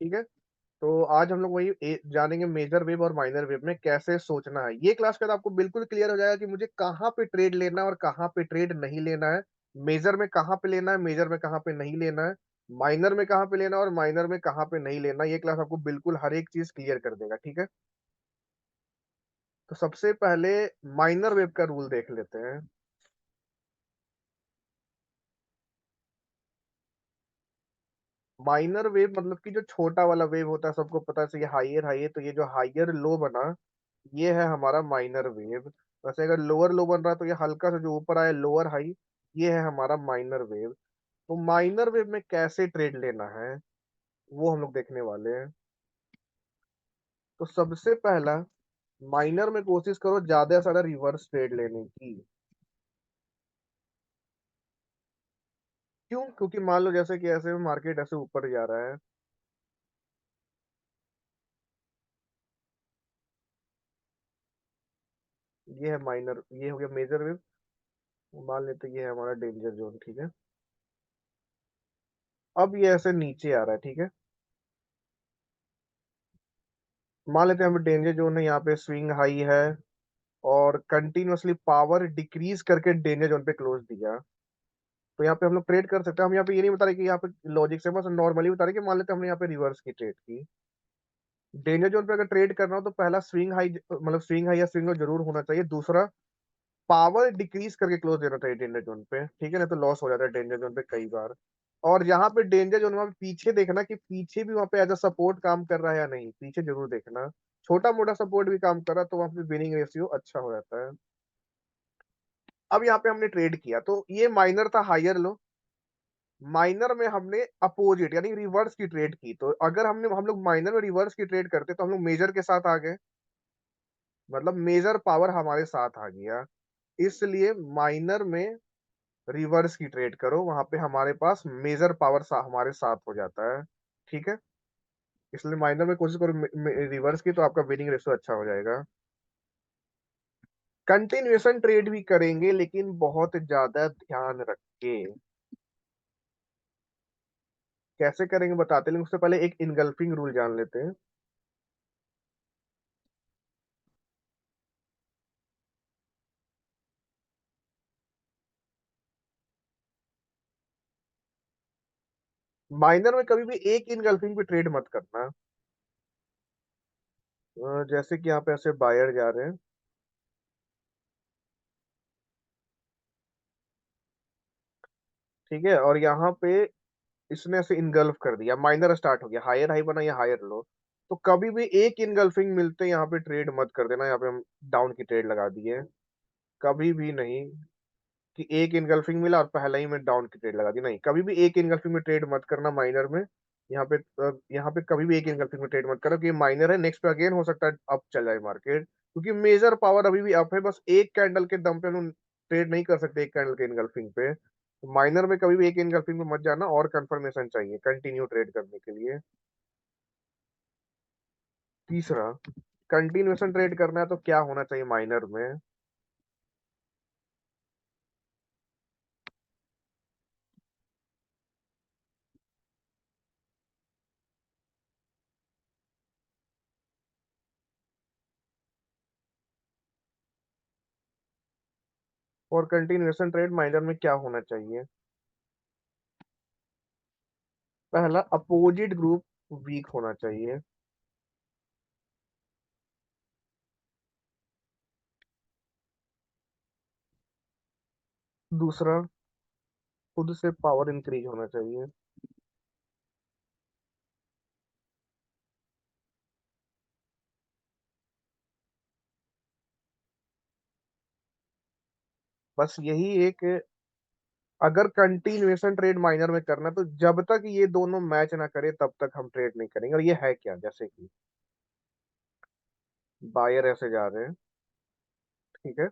ठीक है। तो आज हम लोग वही जानेंगे मेजर वेव और माइनर वेव में कैसे सोचना है। ये क्लास के बाद आपको बिल्कुल क्लियर हो जाएगा कि मुझे कहाँ पे ट्रेड लेना है और कहाँ पे ट्रेड नहीं लेना है। मेजर में कहाँ पे लेना है, मेजर में कहाँ पे नहीं लेना है, माइनर में कहाँ पे लेना है और माइनर में कहाँ पे नहीं लेना है। ये क्लास आपको बिल्कुल हर एक चीज क्लियर कर देगा, ठीक है। तो सबसे पहले माइनर वेव का रूल देख लेते हैं। माइनर वेव मतलब कि जो छोटा वाला वेव होता है, सबको पता है। ये हाइयर हाई है, तो ये जो हाइयर लो बना, ये है हमारा माइनर वेव। वैसे अगर लोअर लो बन रहा है तो ये हल्का सा जो ऊपर आया लोअर हाई, ये है हमारा माइनर वेव। तो माइनर वेव में कैसे ट्रेड लेना है वो हम लोग देखने वाले हैं। तो सबसे पहला, माइनर में कोशिश करो ज्यादा से ज्यादा रिवर्स ट्रेड लेने की। क्यों? क्योंकि मान लो जैसे कि ऐसे मार्केट ऐसे ऊपर जा रहा है, ये है माइनर, ये हो गया मेजर वेव। मान लेते ये है हमारा डेंजर जोन, ठीक है। अब ये ऐसे नीचे आ रहा है, ठीक है। मान लेते हैं हमें डेंजर जोन है, यहाँ पे स्विंग हाई है और कंटिन्यूअसली पावर डिक्रीज करके डेंजर जोन पे क्लोज दिया। तो यहाँ पे हम लोग ट्रेड कर सकते हैं। हम यहाँ पे ये नहीं बता रहे कि यहाँ पे लॉजिक से, बस नॉर्मली बता रहे कि मान लेते हैं हमने यहाँ पे रिवर्स की ट्रेड की। डेंजर जोन पे अगर ट्रेड करना हो तो पहला स्विंग हाई, मतलब स्विंग हाई या स्विंग लो जरूर होना चाहिए। दूसरा, पावर डिक्रीज करके क्लोज देना चाहिए डेंजर जोन पे, ठीक है ना। तो लॉस हो जाता है डेंजर जोन पे कई बार। और यहाँ पे डेंजर जोन में पीछे देखना कि पीछे भी वहाँ पे एज अ सपोर्ट काम कर रहा है या नहीं, पीछे जरूर देखना। छोटा मोटा सपोर्ट भी काम कर रहा है तो वहाँ पे विनिंग रेशियो अच्छा हो जाता है। अब यहाँ पे हमने ट्रेड किया तो ये माइनर था हायर लो। माइनर में हमने अपोजिट यानी रिवर्स की ट्रेड की। तो अगर हम लोग माइनर में रिवर्स की ट्रेड करते तो हम लोग मेजर के साथ आ गए, मतलब मेजर पावर हमारे साथ आ गया। इसलिए माइनर में रिवर्स की ट्रेड करो, वहां पे हमारे पास मेजर पावर हमारे साथ हो जाता है, ठीक है। इसलिए माइनर में कोशिश करो रिवर्स की, तो आपका विनिंग रेशियो अच्छा हो जाएगा। कंटिन्यूएशन ट्रेड भी करेंगे लेकिन बहुत ज्यादा ध्यान रख के। कैसे करेंगे बताते हैं, लेकिन उससे पहले एक इनगल्फिंग रूल जान लेते हैं। माइनर में कभी भी एक इनगल्फिंग पे ट्रेड मत करना। जैसे कि यहाँ पे ऐसे बायर जा रहे हैं, ठीक है, और यहाँ पे इसने ऐसे इनगल्फ कर दिया, माइनर स्टार्ट हो गया, हायर हाई बना या हायर लो। तो कभी भी एक इनगल्फिंग मिलते यहाँ पे ट्रेड मत कर देना। यहाँ पे हम डाउन की ट्रेड लगा दी है। कभी भी नहीं कि एक इनगल्फिंग मिला और पहला ही में डाउन की ट्रेड लगा दी, नहीं। कभी भी एक इनगल्फिंग में ट्रेड मत करना माइनर में। यहाँ पे कभी भी एक इनगल्फिंग में ट्रेड मत करो कि माइनर है, नेक्स्ट पे अगेन हो सकता है अप चल जाए मार्केट, क्योंकि मेजर पावर अभी भी अप है। बस एक कैंडल के दम पे हम ट्रेड नहीं कर सकते एक कैंडल के इनगल्फिंग पे। तो माइनर में कभी भी एक इनगल्फिंग में मत जाना, और कंफर्मेशन चाहिए कंटिन्यू ट्रेड करने के लिए। तीसरा, कंटिन्यूएशन ट्रेड करना है तो क्या होना चाहिए माइनर में। और कंटिन्यूएशन ट्रेड माइनर में क्या होना चाहिए? पहला, अपोजिट ग्रुप वीक होना चाहिए। दूसरा, खुद से पावर इंक्रीज होना चाहिए। बस यही एक, अगर कंटिन्यूएशन ट्रेड माइनर में करना तो जब तक ये दोनों मैच ना करे तब तक हम ट्रेड नहीं करेंगे। और ये है क्या, जैसे कि बायर ऐसे जा रहे हैं, ठीक है।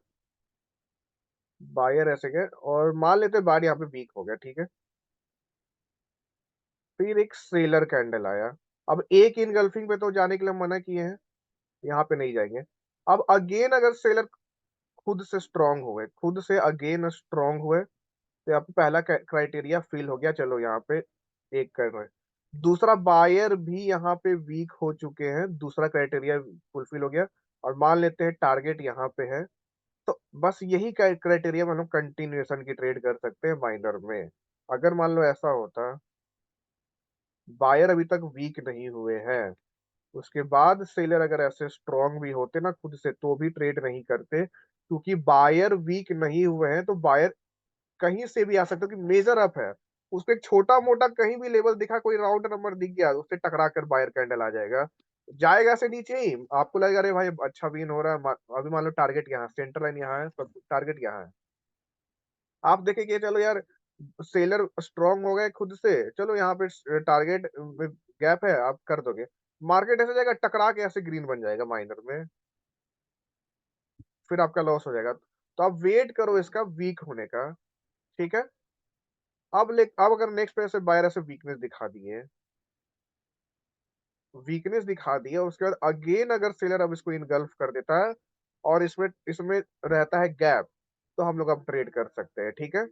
बायर ऐसे गए और मान लेते बार यहाँ पे वीक हो गया, ठीक है। फिर एक सेलर कैंडल आया। अब एक इनगल्फिंग पे तो जाने के लिए मना किए हैं, यहाँ पे नहीं जाएंगे। अब अगेन अगर सेलर खुद से स्ट्रांग हुए, खुद से अगेन स्ट्रांग हुए, तो यहाँ पे पहला क्राइटेरिया फिल हो गया, चलो यहाँ पे एक कर रहे हैं। दूसरा, बायर भी यहाँ पे वीक हो चुके हैं, दूसरा क्राइटेरिया फुलफिल हो गया। और मान लेते हैं टारगेट यहाँ पे है, तो बस यही क्राइटेरिया में हम कंटिन्यूएशन की ट्रेड कर सकते हैं माइनर में। अगर मान लो ऐसा होता, बायर अभी तक वीक नहीं हुए हैं, उसके बाद सेलर अगर ऐसे स्ट्रांग भी होते ना खुद से, तो भी ट्रेड नहीं करते, क्योंकि बायर वीक नहीं हुए हैं तो बायर कहीं से भी आ सकता है कि मेजर अप है, उसको एक छोटा मोटा कहीं भी लेवल दिखा, कोई राउंड नंबर दिख गया, उससे टकरा कर बायर कैंडल आ जाएगा, जाएगा से नीचे ही। आपको लगेगा अरे भाई अच्छा विन हो रहा है, अभी मान लो टारगेट यहाँ, सेंटर लाइन यहाँ है, सब टारगेट यहाँ है, आप देखेंगे चलो यार सेलर स्ट्रांग हो गए खुद से, चलो यहाँ पे टारगेट गैप है, आप कर दोगे, मार्केट ऐसे जाएगा टकरा के ऐसे ग्रीन बन जाएगा माइनर में, फिर आपका लॉस हो जाएगा। तो आप वेट करो इसका वीक होने का, ठीक है। अब अगर नेक्स्ट पे ऐसे बायर ऐसे वीकनेस दिखा दिए, वीकनेस दिखा दिया, उसके बाद अगेन अगर सेलर अब इसको इनगल्फ कर देता है और इसमें इसमें रहता है गैप, तो हम लोग अब ट्रेड कर सकते हैं, ठीक है।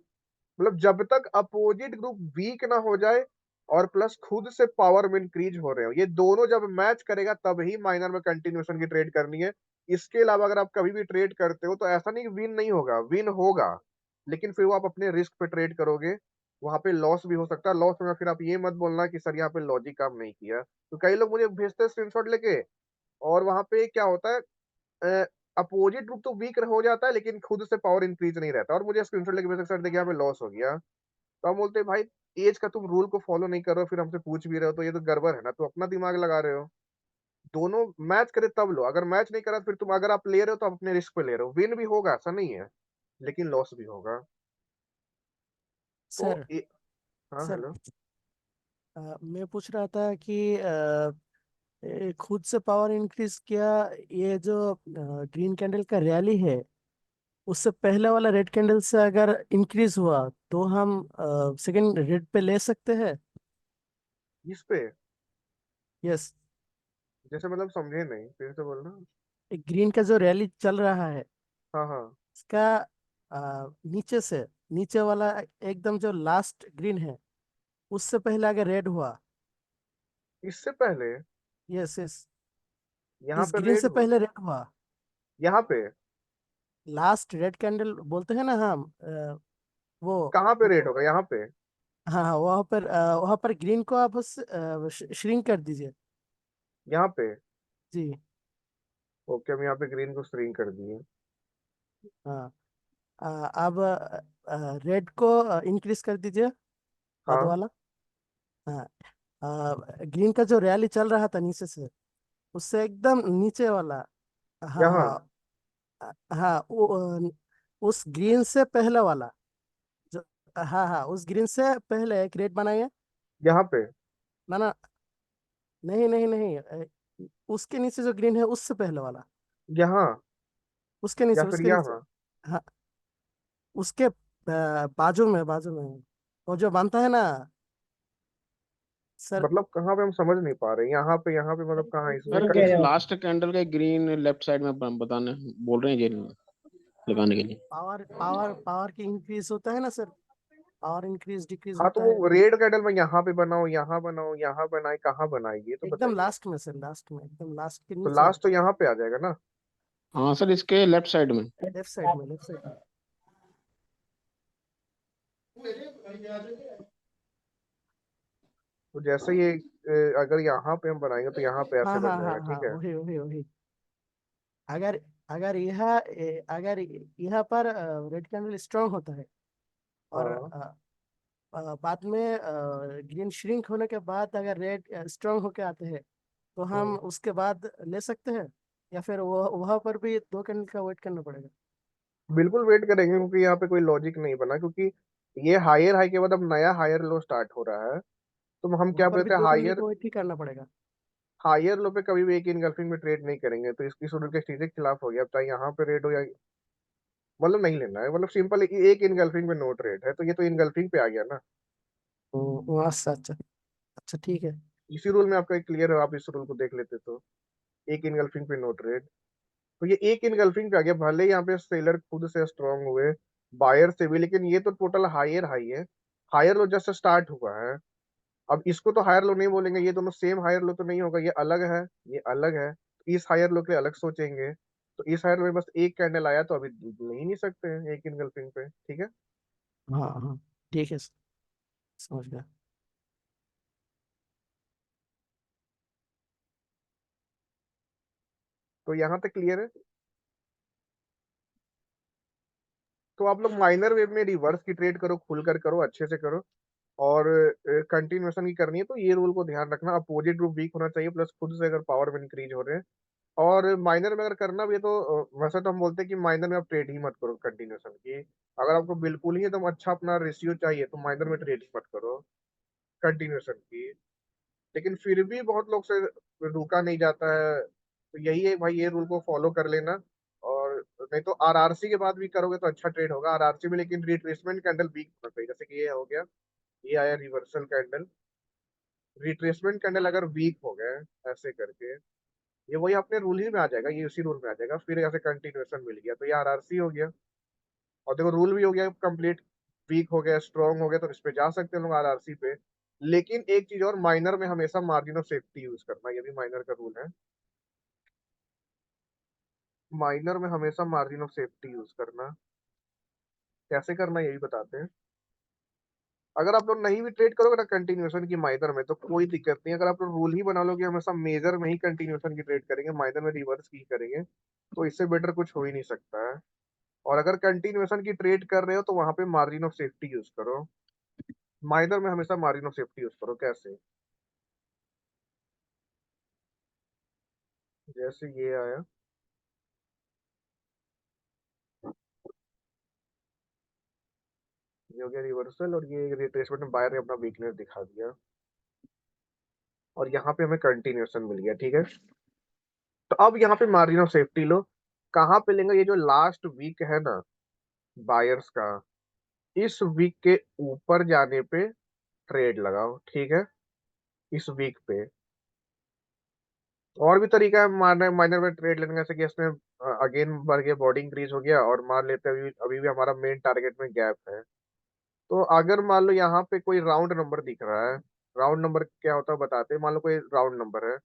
मतलब जब तक अपोजिट ग्रुप वीक ना हो जाए और प्लस खुद से पावर में इंक्रीज हो रहे हो, ये दोनों जब मैच करेगा तब ही माइनर में कंटिन्यूएशन की ट्रेड करनी है। इसके अलावा अगर आप कभी भी ट्रेड करते हो तो ऐसा नहीं कि विन नहीं होगा, विन होगा, लेकिन फिर वो आप अपने रिस्क पे ट्रेड करोगे, वहां पे लॉस भी हो सकता है। लॉस में फिर आप ये मत बोलना कि सर यहाँ पे लॉजिक काम नहीं किया, तो कई लोग मुझे भेजते हैं स्क्रीनशॉट लेके, और वहां पे क्या होता है, अपोजिट ग्रुप तो वीक हो जाता है लेकिन खुद से पावर इंक्रीज नहीं रहता, और मुझे स्क्रीनशॉट लेके भेजते सर देखिए यहाँ पे लॉस हो गया। तो हम बोलते हैं भाई एज का तुम रूल को फॉलो नहीं कर रहे हो, फिर हमसे पूछ भी रहे हो, तो ये तो गड़बड़ है ना, तो अपना दिमाग लगा रहे हो। दोनों मैच करे तब लो, अगर मैच नहीं करा तो फिर तुम, अगर आप ले रहे हो तो आप अपने रिस्क पे ले रहे हो, विन भी होगा ऐसा नहीं है, लेकिन लॉस भी होगा। तो सर। हाँ सर, हेलो। मैं पूछ रहा था कि खुद से पावर इंक्रीज किया, ये जो ग्रीन कैंडल का रैली है, उससे पहले वाला रेड कैंडल से अगर इंक्रीज हुआ तो हम सेकंड रेड पे ले सकते हैं। इस पे यस। जैसे मतलब समझे नहीं, फिर से बोलना। ग्रीन का जो रैली चल रहा है, हाँ हाँ। इसका नीचे से, नीचे वाला एकदम जो लास्ट ग्रीन है, उससे पहले अगर रेड हुआ। इससे पहले यस यस। यहाँ इस पे ग्रीन रेड से हुआ, पहले रेड हुआ। यहाँ पे लास्ट रेड कैंडल बोलते हैं ना हम, वो कहाँ पे रेड वो होगा, यहाँ पे? हाँ हाँ, वहाँ पर ग्रीन को आप बस श्रिंक कर दीजिए। यहाँ पे जी। ओके, हम यहाँ पे ग्रीन को स्ट्रिंग कर दिए। हाँ। अब रेड को इंक्रीज कर दीजिए, बाद हाँ। वाला। हाँ। ग्रीन का जो रैली चल रहा था नीचे से, उससे एकदम नीचे वाला। हाँ यहाँ हाँ। हाँ, उस ग्रीन से पहले वाला, जो, हाँ हाँ, उस ग्रीन से पहले एक रेड बनाइए। यहाँ पे ना ना, नहीं नहीं नहीं, उसके नीचे जो ग्रीन है उससे पहले वाला, यहाँ उसके या नीचे, फिर उसके नीचे। यहाँ? हाँ, उसके बाजू में, बाजू में वो जो बनता है ना सर। मतलब कहाँ पे हम समझ नहीं पा रहे, यहाँ पे मतलब कहाँ इसमें सर लास्ट कैंडल के ग्रीन लेफ्ट साइड में बताने बोल रहे हैं जेल में लगाने के लिए। पावर पावर पावर की इंक्रीज होता है ना सर, पावर इंक्रीज डिक्रीज हाँ, तो होता है। वो रेड कैंडल में यहाँ पे बनाओ, यहाँ बनाओ, यहाँ बनाए, कहाँ बनाए ये तो एकदम बताइए। लास्ट में सर, लास्ट में, एकदम लास्ट के तो नीचे। लास्ट तो यहाँ पे आ जाएगा ना? हाँ सर, इसके लेफ्ट साइड में। लेफ्ट साइड में, लेफ्ट साइड में। तो जैसे ये अगर यहाँ पे हम बनाएंगे तो यहाँ पे ऐसे हाँ हाँ बन जाएगा, हाँ हाँ, ठीक है। वही वही वही। अगर अगर अगर यहाँ पर रेड कैंडल स्ट्रांग होता है, और हाँ। बाद में ग्रीन श्रिंक होने के बाद अगर रेड स्ट्रांग होके आते हैं, तो हम हम्म। उसके बाद ले सकते हैं, या फिर वो वहां पर भी 2 कैंडल का वेट करना पड़ेगा। बिल्कुल वेट करेंगे, क्योंकि यहाँ पे कोई लॉजिक नहीं बना, क्योंकि ये हायर हाई के बाद अब नया हायर लो स्टार्ट हो रहा है। तो हम वहां क्या पर भी बोलते हैं, 2 कैंडल हायर का वेट ही करना पड़ेगा। हायर लो पे कभी भी एक इनगल्फिंग में ट्रेड नहीं करेंगे, तो इसकी शेड्यूल के सीधे खिलाफ हो गया, अब चाहे यहाँ पे रेड हो या, मतलब नहीं लेना है, मतलब सिंपल एक इनगल्फिंग में नो ट्रेड है, तो ये तो इनगल्फिंग पे आ गया ना। वहाँ से अच्छा। अच्छा ठीक है। इसी रूल में आपका क्लियर है, आप इस रूल को देख लेते तो एक इनगल्फिंग पे नो ट्रेड। तो ये एक इनगल्फिंग पे आ गया, भले ही यहाँ पे सेलर खुद से स्ट्रांग हुए, बायर से भी, लेकिन ये तो टोटल हायर हाई है, हायर लो जस्ट स्टार्ट हुआ है। अब इसको तो हायर लो नहीं बोलेंगे, ये दोनों सेम हायर लो तो नहीं होगा, ये अलग है, ये अलग है। इस हायर लो के लिए अलग सोचेंगे। तो इस हायर लो में बस एक कैंडल आया तो अभी ले ही नहीं सकते हैं एक इनगल्फिंग पे, ठीक है। हाँ हाँ ठीक है, समझ गया। तो यहाँ तक क्लियर है। तो आप लोग माइनर वेव में रिवर्स की ट्रेड करो, खुलकर करो, अच्छे से करो। और कंटिन्यूएशन की करनी है तो ये रूल को ध्यान रखना, अपोजिट ग्रुप वीक होना चाहिए, प्लस खुद से अगर पावर में इंक्रीज हो रहे हैं। और माइनर में अगर करना भी है तो वैसे तो हम बोलते हैं कि माइनर में आप ट्रेड ही मत करो कंटिन्यूएशन की। अगर आपको बिल्कुल ही एकदम अच्छा अपना रेशियो चाहिए तो माइनर में ट्रेड ही मत करो कंटिन्यूएशन की। लेकिन फिर भी बहुत लोग से रुका नहीं जाता है, तो यही है भाई, ये रूल को फॉलो कर लेना। और नहीं तो आरआरसी के बाद भी करोगे तो अच्छा ट्रेड होगा आरआरसी में, लेकिन रिट्रेसमेंट कैंडल वीक होना चाहिए, जैसे कि ये हो गया, ये आया रिवर्सल कैंडल। रिट्रेसमेंट कैंडल अगर वीक हो गए ऐसे करके, ये वही अपने रूल ही में आ जाएगा, ये उसी रूल में आ जाएगा, फिर ऐसे कंटिन्यूएशन मिल गया तो ये आरआरसी हो गया। और देखो रूल भी हो गया कंप्लीट, वीक हो गया स्ट्रांग हो गया तो इस पे जा सकते हैं लोग आरआरसी पे। लेकिन एक चीज और, माइनर में हमेशा मार्जिन ऑफ सेफ्टी यूज करना, ये भी माइनर का रूल है। माइनर में हमेशा मार्जिन ऑफ सेफ्टी यूज करना, कैसे करना ये भी बताते हैं। अगर आप लोग नहीं भी ट्रेड करोगे ना कंटिन्यूएशन की माइनर में तो कोई दिक्कत नहीं, अगर आप लोग रूल ही बना लो कि हमेशा मेजर में ही कंटिन्यूएशन की ट्रेड करेंगे, माइनर में रिवर्स की करेंगे, तो इससे बेटर कुछ हो ही नहीं सकता है। और अगर कंटिन्यूएशन की ट्रेड कर रहे हो तो वहां पे मार्जिन ऑफ सेफ्टी यूज करो, माइनर में हमेशा मार्जिन ऑफ सेफ्टी यूज करो। कैसे? जैसे ये आया, ये हो गया रिवर्सल, और ये रिट्रेसमेंट में बायर ने अपना वीकनेस दिखा दिया, और यहाँ पे हमें कंटिन्यूएशन मिल गया, ठीक है। तो अब यहाँ पे मार्जिन ऑफ सेफ्टी लो, कहाँ पे लेंगे, ये जो लास्ट वीक है ना बायर्स का, इस वीक के ऊपर जाने पे ट्रेड लगाओ, ठीक है, इस वीक पे। और भी तरीका है माइनर माइनर में ट्रेड लेने का, जैसे कि इसमें अगेन बढ़ गया, बॉडी इंक्रीज हो गया, और मान लेते हैं अभी अभी भी हमारा मेन टारगेट में गैप है। तो अगर मान लो यहाँ पे कोई राउंड नंबर दिख रहा है, राउंड नंबर क्या होता है बताते हैं, मान लो कोई राउंड नंबर है,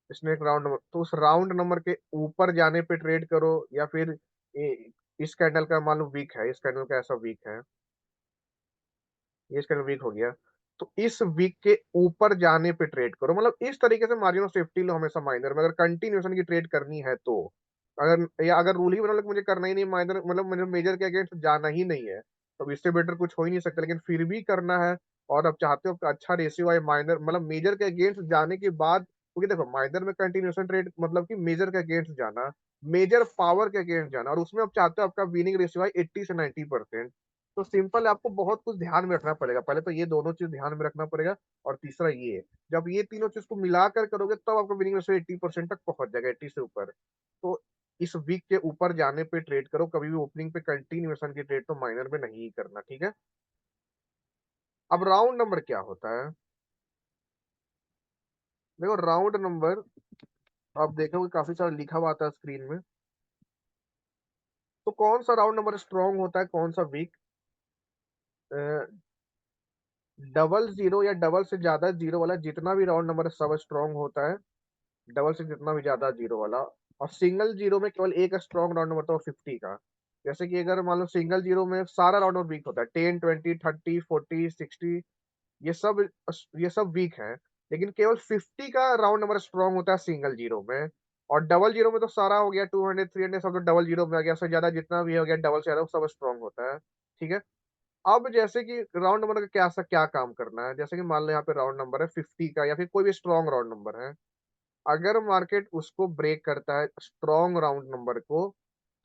इसमें एक राउंड नंबर, तो उस राउंड नंबर के ऊपर जाने पे ट्रेड करो, या फिर इस कैंडल का मान लो वीक है, इस कैंडल का ऐसा वीक है, ये इसका वीक हो गया, तो इस वीक के ऊपर जाने पे ट्रेड करो, मतलब इस तरीके से मार्जिन ऑफ सेफ्टी लो हमेशा माइनर में, अगर कंटिन्यूएशन की ट्रेड करनी है तो। अगर या अगर रूल ही बना लो कि मुझे करना ही नहीं माइनर, मतलब मुझे मेजर के अगेंस्ट जाना ही नहीं है, तो इससे बेटर कुछ हो ही नहीं सकता, लेकिन फिर भी करना है और अब चाहते हो कि अच्छा रेशियो आए माइनर, मतलब मेजर के अगेंस्ट जाने के बाद, क्योंकि देखो माइनर में कंटिन्यूएशन ट्रेड मतलब कि मेजर के अगेंस्ट जाना, मेजर पावर के अगेंस्ट जाना, और उसमें आप चाहते हो आपका विनिंग रेशियो आए 80 से 90%। तो सिंपल है, आपको बहुत कुछ ध्यान में रखना पड़ेगा, पहले तो ये दोनों चीज ध्यान में रखना पड़ेगा, और तीसरा ये, जब ये तीनों चीज को मिलाकर करोगे तब आपका विनिंग रेशियो 80% तक पहुंच जाएगा, 80 से ऊपर। तो इस वीक के ऊपर जाने पे ट्रेड करो, कभी भी ओपनिंग पे कंटिन्यूएशन की ट्रेड तो माइनर में नहीं करना, ठीक है। अब राउंड नंबर क्या होता है, देखो राउंड नंबर आप देखोगे काफी सारा लिखा हुआ आता है स्क्रीन में। तो कौन सा राउंड नंबर स्ट्रांग होता है, कौन सा वीक? डबल जीरो या डबल से ज्यादा जीरो वाला जितना भी राउंड नंबर सब स्ट्रांग होता है, डबल से जितना भी ज्यादा जीरो वाला। और सिंगल जीरो में केवल एक स्ट्रॉन्ग राउंड नंबर, तो 50 का। जैसे कि अगर मान लो सिंगल जीरो में सारा राउंड नंबर वीक होता है, 10 20 30 40 60, ये सब वीक है, लेकिन केवल 50 का राउंड नंबर स्ट्रॉन्ग होता है सिंगल जीरो में। और डबल जीरो में तो सारा हो गया, 200 300 सब तो डबल जीरो में आ गया, उससे ज्यादा जितना भी हो गया डबल से ज्यादा वो सब स्ट्रॉन्ग होता है, ठीक है। अब जैसे कि राउंड नंबर का क्या काम करना है, जैसे कि मान लो यहाँ पे राउंड नंबर है 50 का, या फिर कोई भी स्ट्रॉन्ग राउंड नंबर है, अगर मार्केट उसको ब्रेक करता है स्ट्रॉन्ग राउंड नंबर को,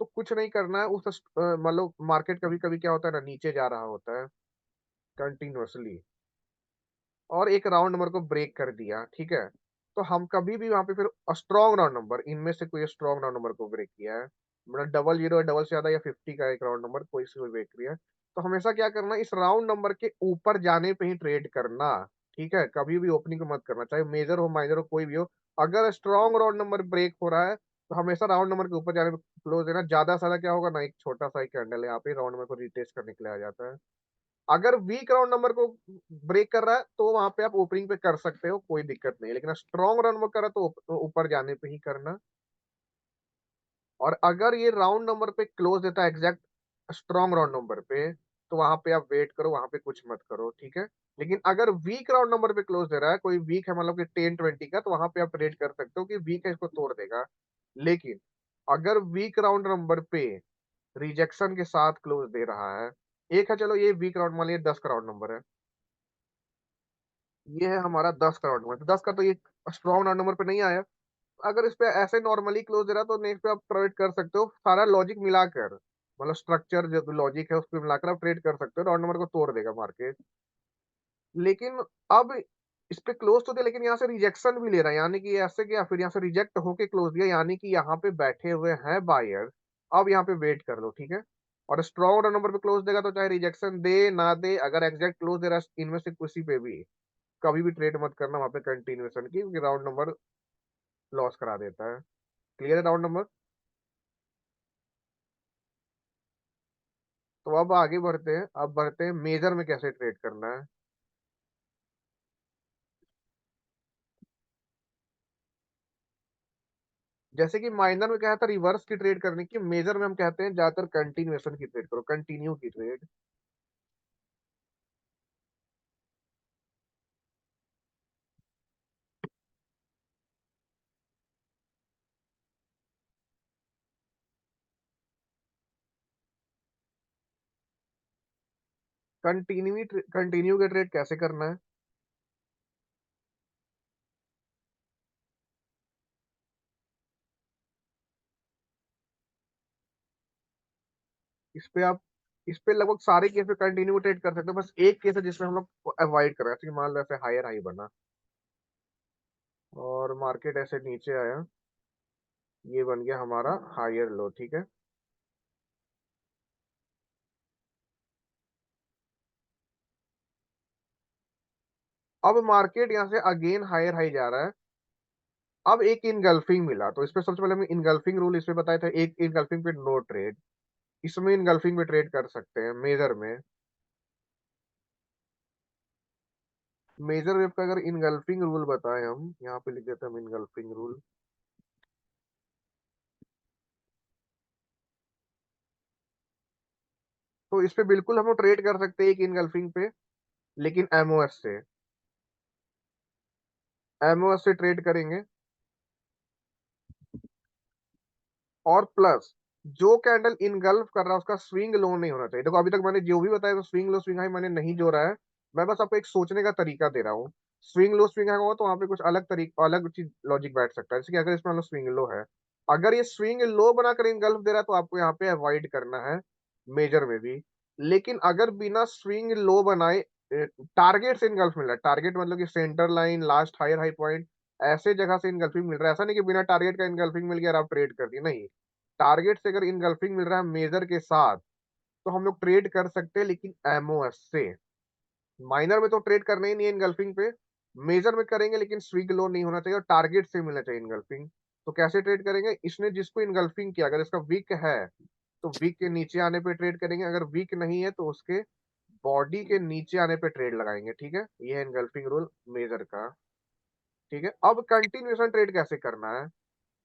तो कुछ नहीं करना है उस मतलब मार्केट कभी कभी क्या होता है ना, नीचे जा रहा होता है कंटिन्यूअसली, और एक राउंड नंबर को ब्रेक कर दिया, ठीक है। तो हम कभी भी वहां पे फिर स्ट्रॉन्ग राउंड नंबर, इनमें से कोई स्ट्रॉन्ग राउंड नंबर को ब्रेक किया है, मतलब डबल जीरो डबल से ज्यादा या 50 का एक राउंड नंबर कोई से कोई ब्रेक किया है, तो हमेशा क्या करना, इस राउंड नंबर के ऊपर जाने पे ही ट्रेड करना, ठीक है। कभी भी ओपनिंग को मत करना, चाहे मेजर हो माइनर हो कोई भी हो, अगर स्ट्रॉन्ग राउंड नंबर ब्रेक हो रहा है तो हमेशा राउंड नंबर के ऊपर जाने पे क्लोज देना। ज्यादा सारा क्या होगा ना, एक छोटा सा कैंडल है यहाँ पे राउंड नंबर को रिटेस्ट करने के लिए आ जाता है। अगर वीक राउंड नंबर को ब्रेक कर रहा है तो वहां पे आप ओपनिंग पे कर सकते हो, कोई दिक्कत नहीं है, लेकिन स्ट्रॉन्ग राउंड नंबर कर रहा है तो ऊपर जाने पे ही करना। और अगर ये राउंड नंबर पे क्लोज देता है एग्जैक्ट स्ट्रॉन्ग राउंड नंबर पे, तो वहां पे आप वेट करो, वहां पे कुछ मत करो, ठीक है। लेकिन अगर वीक राउंड नंबर पे क्लोज दे रहा है, कोई वीक है मतलब कि 10-20 का, तो वहां पे आप ट्रेड कर सकते हो कि वीक है इसको तोड़ देगा। लेकिन अगर वीक राउंड नंबर पे रिजेक्शन के साथ क्लोज दे रहा है, एक है, चलो ये वीक राउंड मान लिया 10 का राउंड नंबर है, ये है हमारा 10 का राउंड नंबर, तो 10 का तो ये स्ट्रॉन्ग राउंड नंबर पे नहीं आया। अगर इस पे ऐसे नॉर्मली क्लोज दे रहा तो नेक्स्ट पे आप ट्रेड कर सकते हो, सारा लॉजिक मिलाकर, मतलब स्ट्रक्चर जो लॉजिक है उस पे मिलाकर आप ट्रेड कर सकते हो, राउंड नंबर को तोड़ देगा मार्केट। लेकिन अब इस पे क्लोज तो दिया, लेकिन यहाँ से रिजेक्शन भी ले रहा है, यानी कि ऐसे किया फिर यहाँ से रिजेक्ट होके क्लोज दिया, यानी कि यहाँ पे बैठे हुए हैं बायर। अब यहाँ पे वेट कर लो, ठीक है। और स्ट्रॉन्ग नंबर पे क्लोज देगा तो चाहे रिजेक्शन दे ना दे, अगर एग्जैक्ट क्लोज दे रहा है इनमें से किसी पे भी, कभी भी ट्रेड मत करना वहां पे कंटिन्यूएशन की, क्योंकि राउंड नंबर लॉस करा देता है। क्लियर है राउंड नंबर। तो अब आगे बढ़ते हैं, अब बढ़ते हैं मेजर में कैसे ट्रेड करना है। जैसे कि माइनर में कहा था रिवर्स की ट्रेड करने की, मेजर में हम कहते हैं ज्यादातर कंटिन्यूएशन की ट्रेड करो, कंटिन्यू की ट्रेड। कंटिन्यू के ट्रेड कैसे करना है। इस पे आप, इस पे लगभग सारे केस में कंटिन्यू ट्रेड कर सकते हो, बस एक केस है जिसमें हम लोग अवॉइड कर रहे हैं, जैसे कि मान लो ऐसे हायर हाई बना और मार्केट ऐसे नीचे आया, ये बन गया हमारा हायर लो, ठीक है। अब मार्केट यहाँ से अगेन हायर हाई जा रहा है, अब एक इनगल्फिंग मिला, तो इसमें सबसे पहले हमें इनगल्फिंग रूल इसमें बताया था, एक इनगल्फिंग पे नो ट्रेड, इसमें इनगल्फिंग पे ट्रेड कर सकते हैं मेजर में। मेजर वेव का अगर इनगल्फिंग रूल बताएं, हम यहाँ पे लिख देते हैं हम इनगल्फिंग रूल। तो इस पे बिल्कुल हम लोग ट्रेड कर सकते हैं एक इनगल्फिंग पे, लेकिन एमओएस से, एमओएस से ट्रेड करेंगे। और प्लस जो कैंडल इनगल्फ कर रहा है उसका स्विंग लो नहीं होना चाहिए। देखो अभी तक मैंने जो भी बताया, तो स्विंग लो स्विंग हाई मैंने नहीं जोड़ा है, मैं बस आपको एक सोचने का तरीका दे रहा हूँ। स्विंग लो स्विंग हाई होगा तो वहां पे कुछ अलग तरीका, अलग चीज लॉजिक बैठ सकता है, जैसे कि अगर इसमें स्विंग लो है, अगर ये स्विंग लो बनाकर इनगल्फ दे रहा है तो आपको यहाँ पे अवॉइड करना है मेजर में भी। लेकिन अगर बिना स्विंग लो बनाए टारगेट से इनगल्फ मिल रहा है, टारगेट मतलब कि centre line, last higher high point, ऐसे जगह से इनगल्फिंग मिल रहा है, ऐसा नहीं कि बिना टारगेट का इनगल्फिंग मिल गया और आप ट्रेड कर दिए, नहीं। टारगेट से अगर इनगल्फिंग मिल रहा है मेजर के साथ, तो हम लोग ट्रेड कर सकते हैं, लेकिन एमओएस से। माइनर में तो ट्रेड करना ही नहीं है इनगल्फिंग पे, मेजर में करेंगे लेकिन स्विंग लो नहीं होना चाहिए और टारगेट से मिलना चाहिए इनगल्फिंग। तो कैसे ट्रेड करेंगे, इसने जिसको इनगल्फिंग किया अगर इसका वीक है तो वीक के नीचे आने पे ट्रेड करेंगे, अगर वीक नहीं है तो उसके बॉडी के नीचे आने पे ट्रेड लगाएंगे, ठीक है। ये है इनगल्फिंग रूल मेजर का, ठीक है। अब कंटिन्यूएशन ट्रेड कैसे करना है।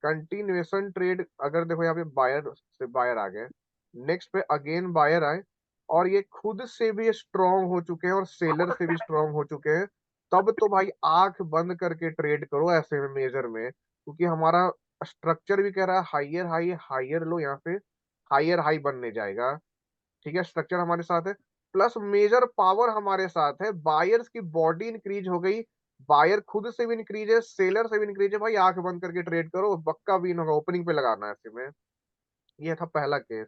कंटिन्यूएशन ट्रेड, अगर देखो यहाँ पे बायर से बायर आ गए, नेक्स्ट पे अगेन बायर आए, और ये खुद से भी स्ट्रांग हो चुके हैं और सेलर से भी स्ट्रांग हो चुके हैं, तब तो भाई आंख बंद करके ट्रेड करो ऐसे में मेजर में, क्योंकि हमारा स्ट्रक्चर भी कह रहा है हाइयर हाई हाइयर लो, यहाँ पे हाइयर हाई बनने जाएगा, ठीक है। स्ट्रक्चर हमारे साथ है, प्लस मेजर पावर हमारे साथ है, बायर्स की बॉडी इंक्रीज हो गई, बायर खुद से भी इंक्रीज है, सेलर से भी इंक्रीज है, भाई आंख बंद करके ट्रेड करो, पक्का विन होगा, ओपनिंग पे लगाना है ऐसे में। ये था पहला केस।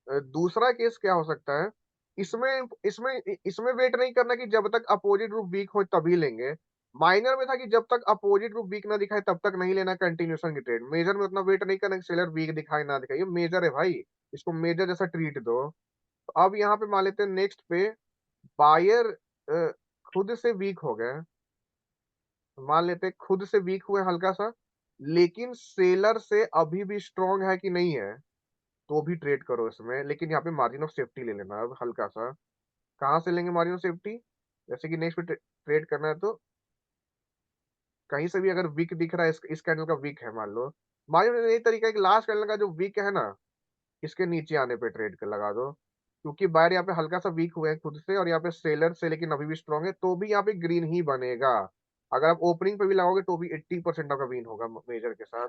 दूसरा केस क्या हो सकता है, इसमें इसमें इसमें वेट नहीं करना कि जब तक अपोजिट ग्रुप वीक हो तभी लेंगे। माइनर में था कि जब तक अपोजिट ग्रुप वीक ना दिखाए तब तक नहीं लेना कंटिन्यूशन की ट्रेड। मेजर में उतना वेट नहीं करना कि सेलर वीक दिखाए ना दिखाए, ये मेजर है भाई, इसको मेजर जैसा ट्रीट दो। तो अब यहाँ पे मान लेते हैं नेक्स्ट पे बायर खुद से वीक हो गए, मान लेते हैं खुद से वीक हुए हल्का सा, लेकिन सेलर से अभी भी स्ट्रांग है कि नहीं है, तो भी ट्रेड करो इसमें, लेकिन यहाँ पे मार्जिन ऑफ सेफ्टी ले लेना अब हल्का सा। कहाँ से लेंगे मार्जिन ऑफ सेफ्टी? जैसे कि नेक्स्ट पे ट्रेड करना है तो कहीं से भी अगर वीक दिख रहा है, इस कैंडल का वीक है मान लो, मार्जिन यही तरीका है कि लास्ट कैंडल का जो वीक है ना, इसके नीचे आने पे ट्रेड कर लगा दो, क्योंकि बायर यहाँ पे हल्का सा वीक हुए हैं खुद से, और यहाँ पे सेलर से लेकिन अभी भी स्ट्रॉन्ग है, तो भी यहाँ पे ग्रीन ही बनेगा। अगर आप ओपनिंग पे भी लगाओगे तो भी 80% आपका विन होगा मेजर के साथ।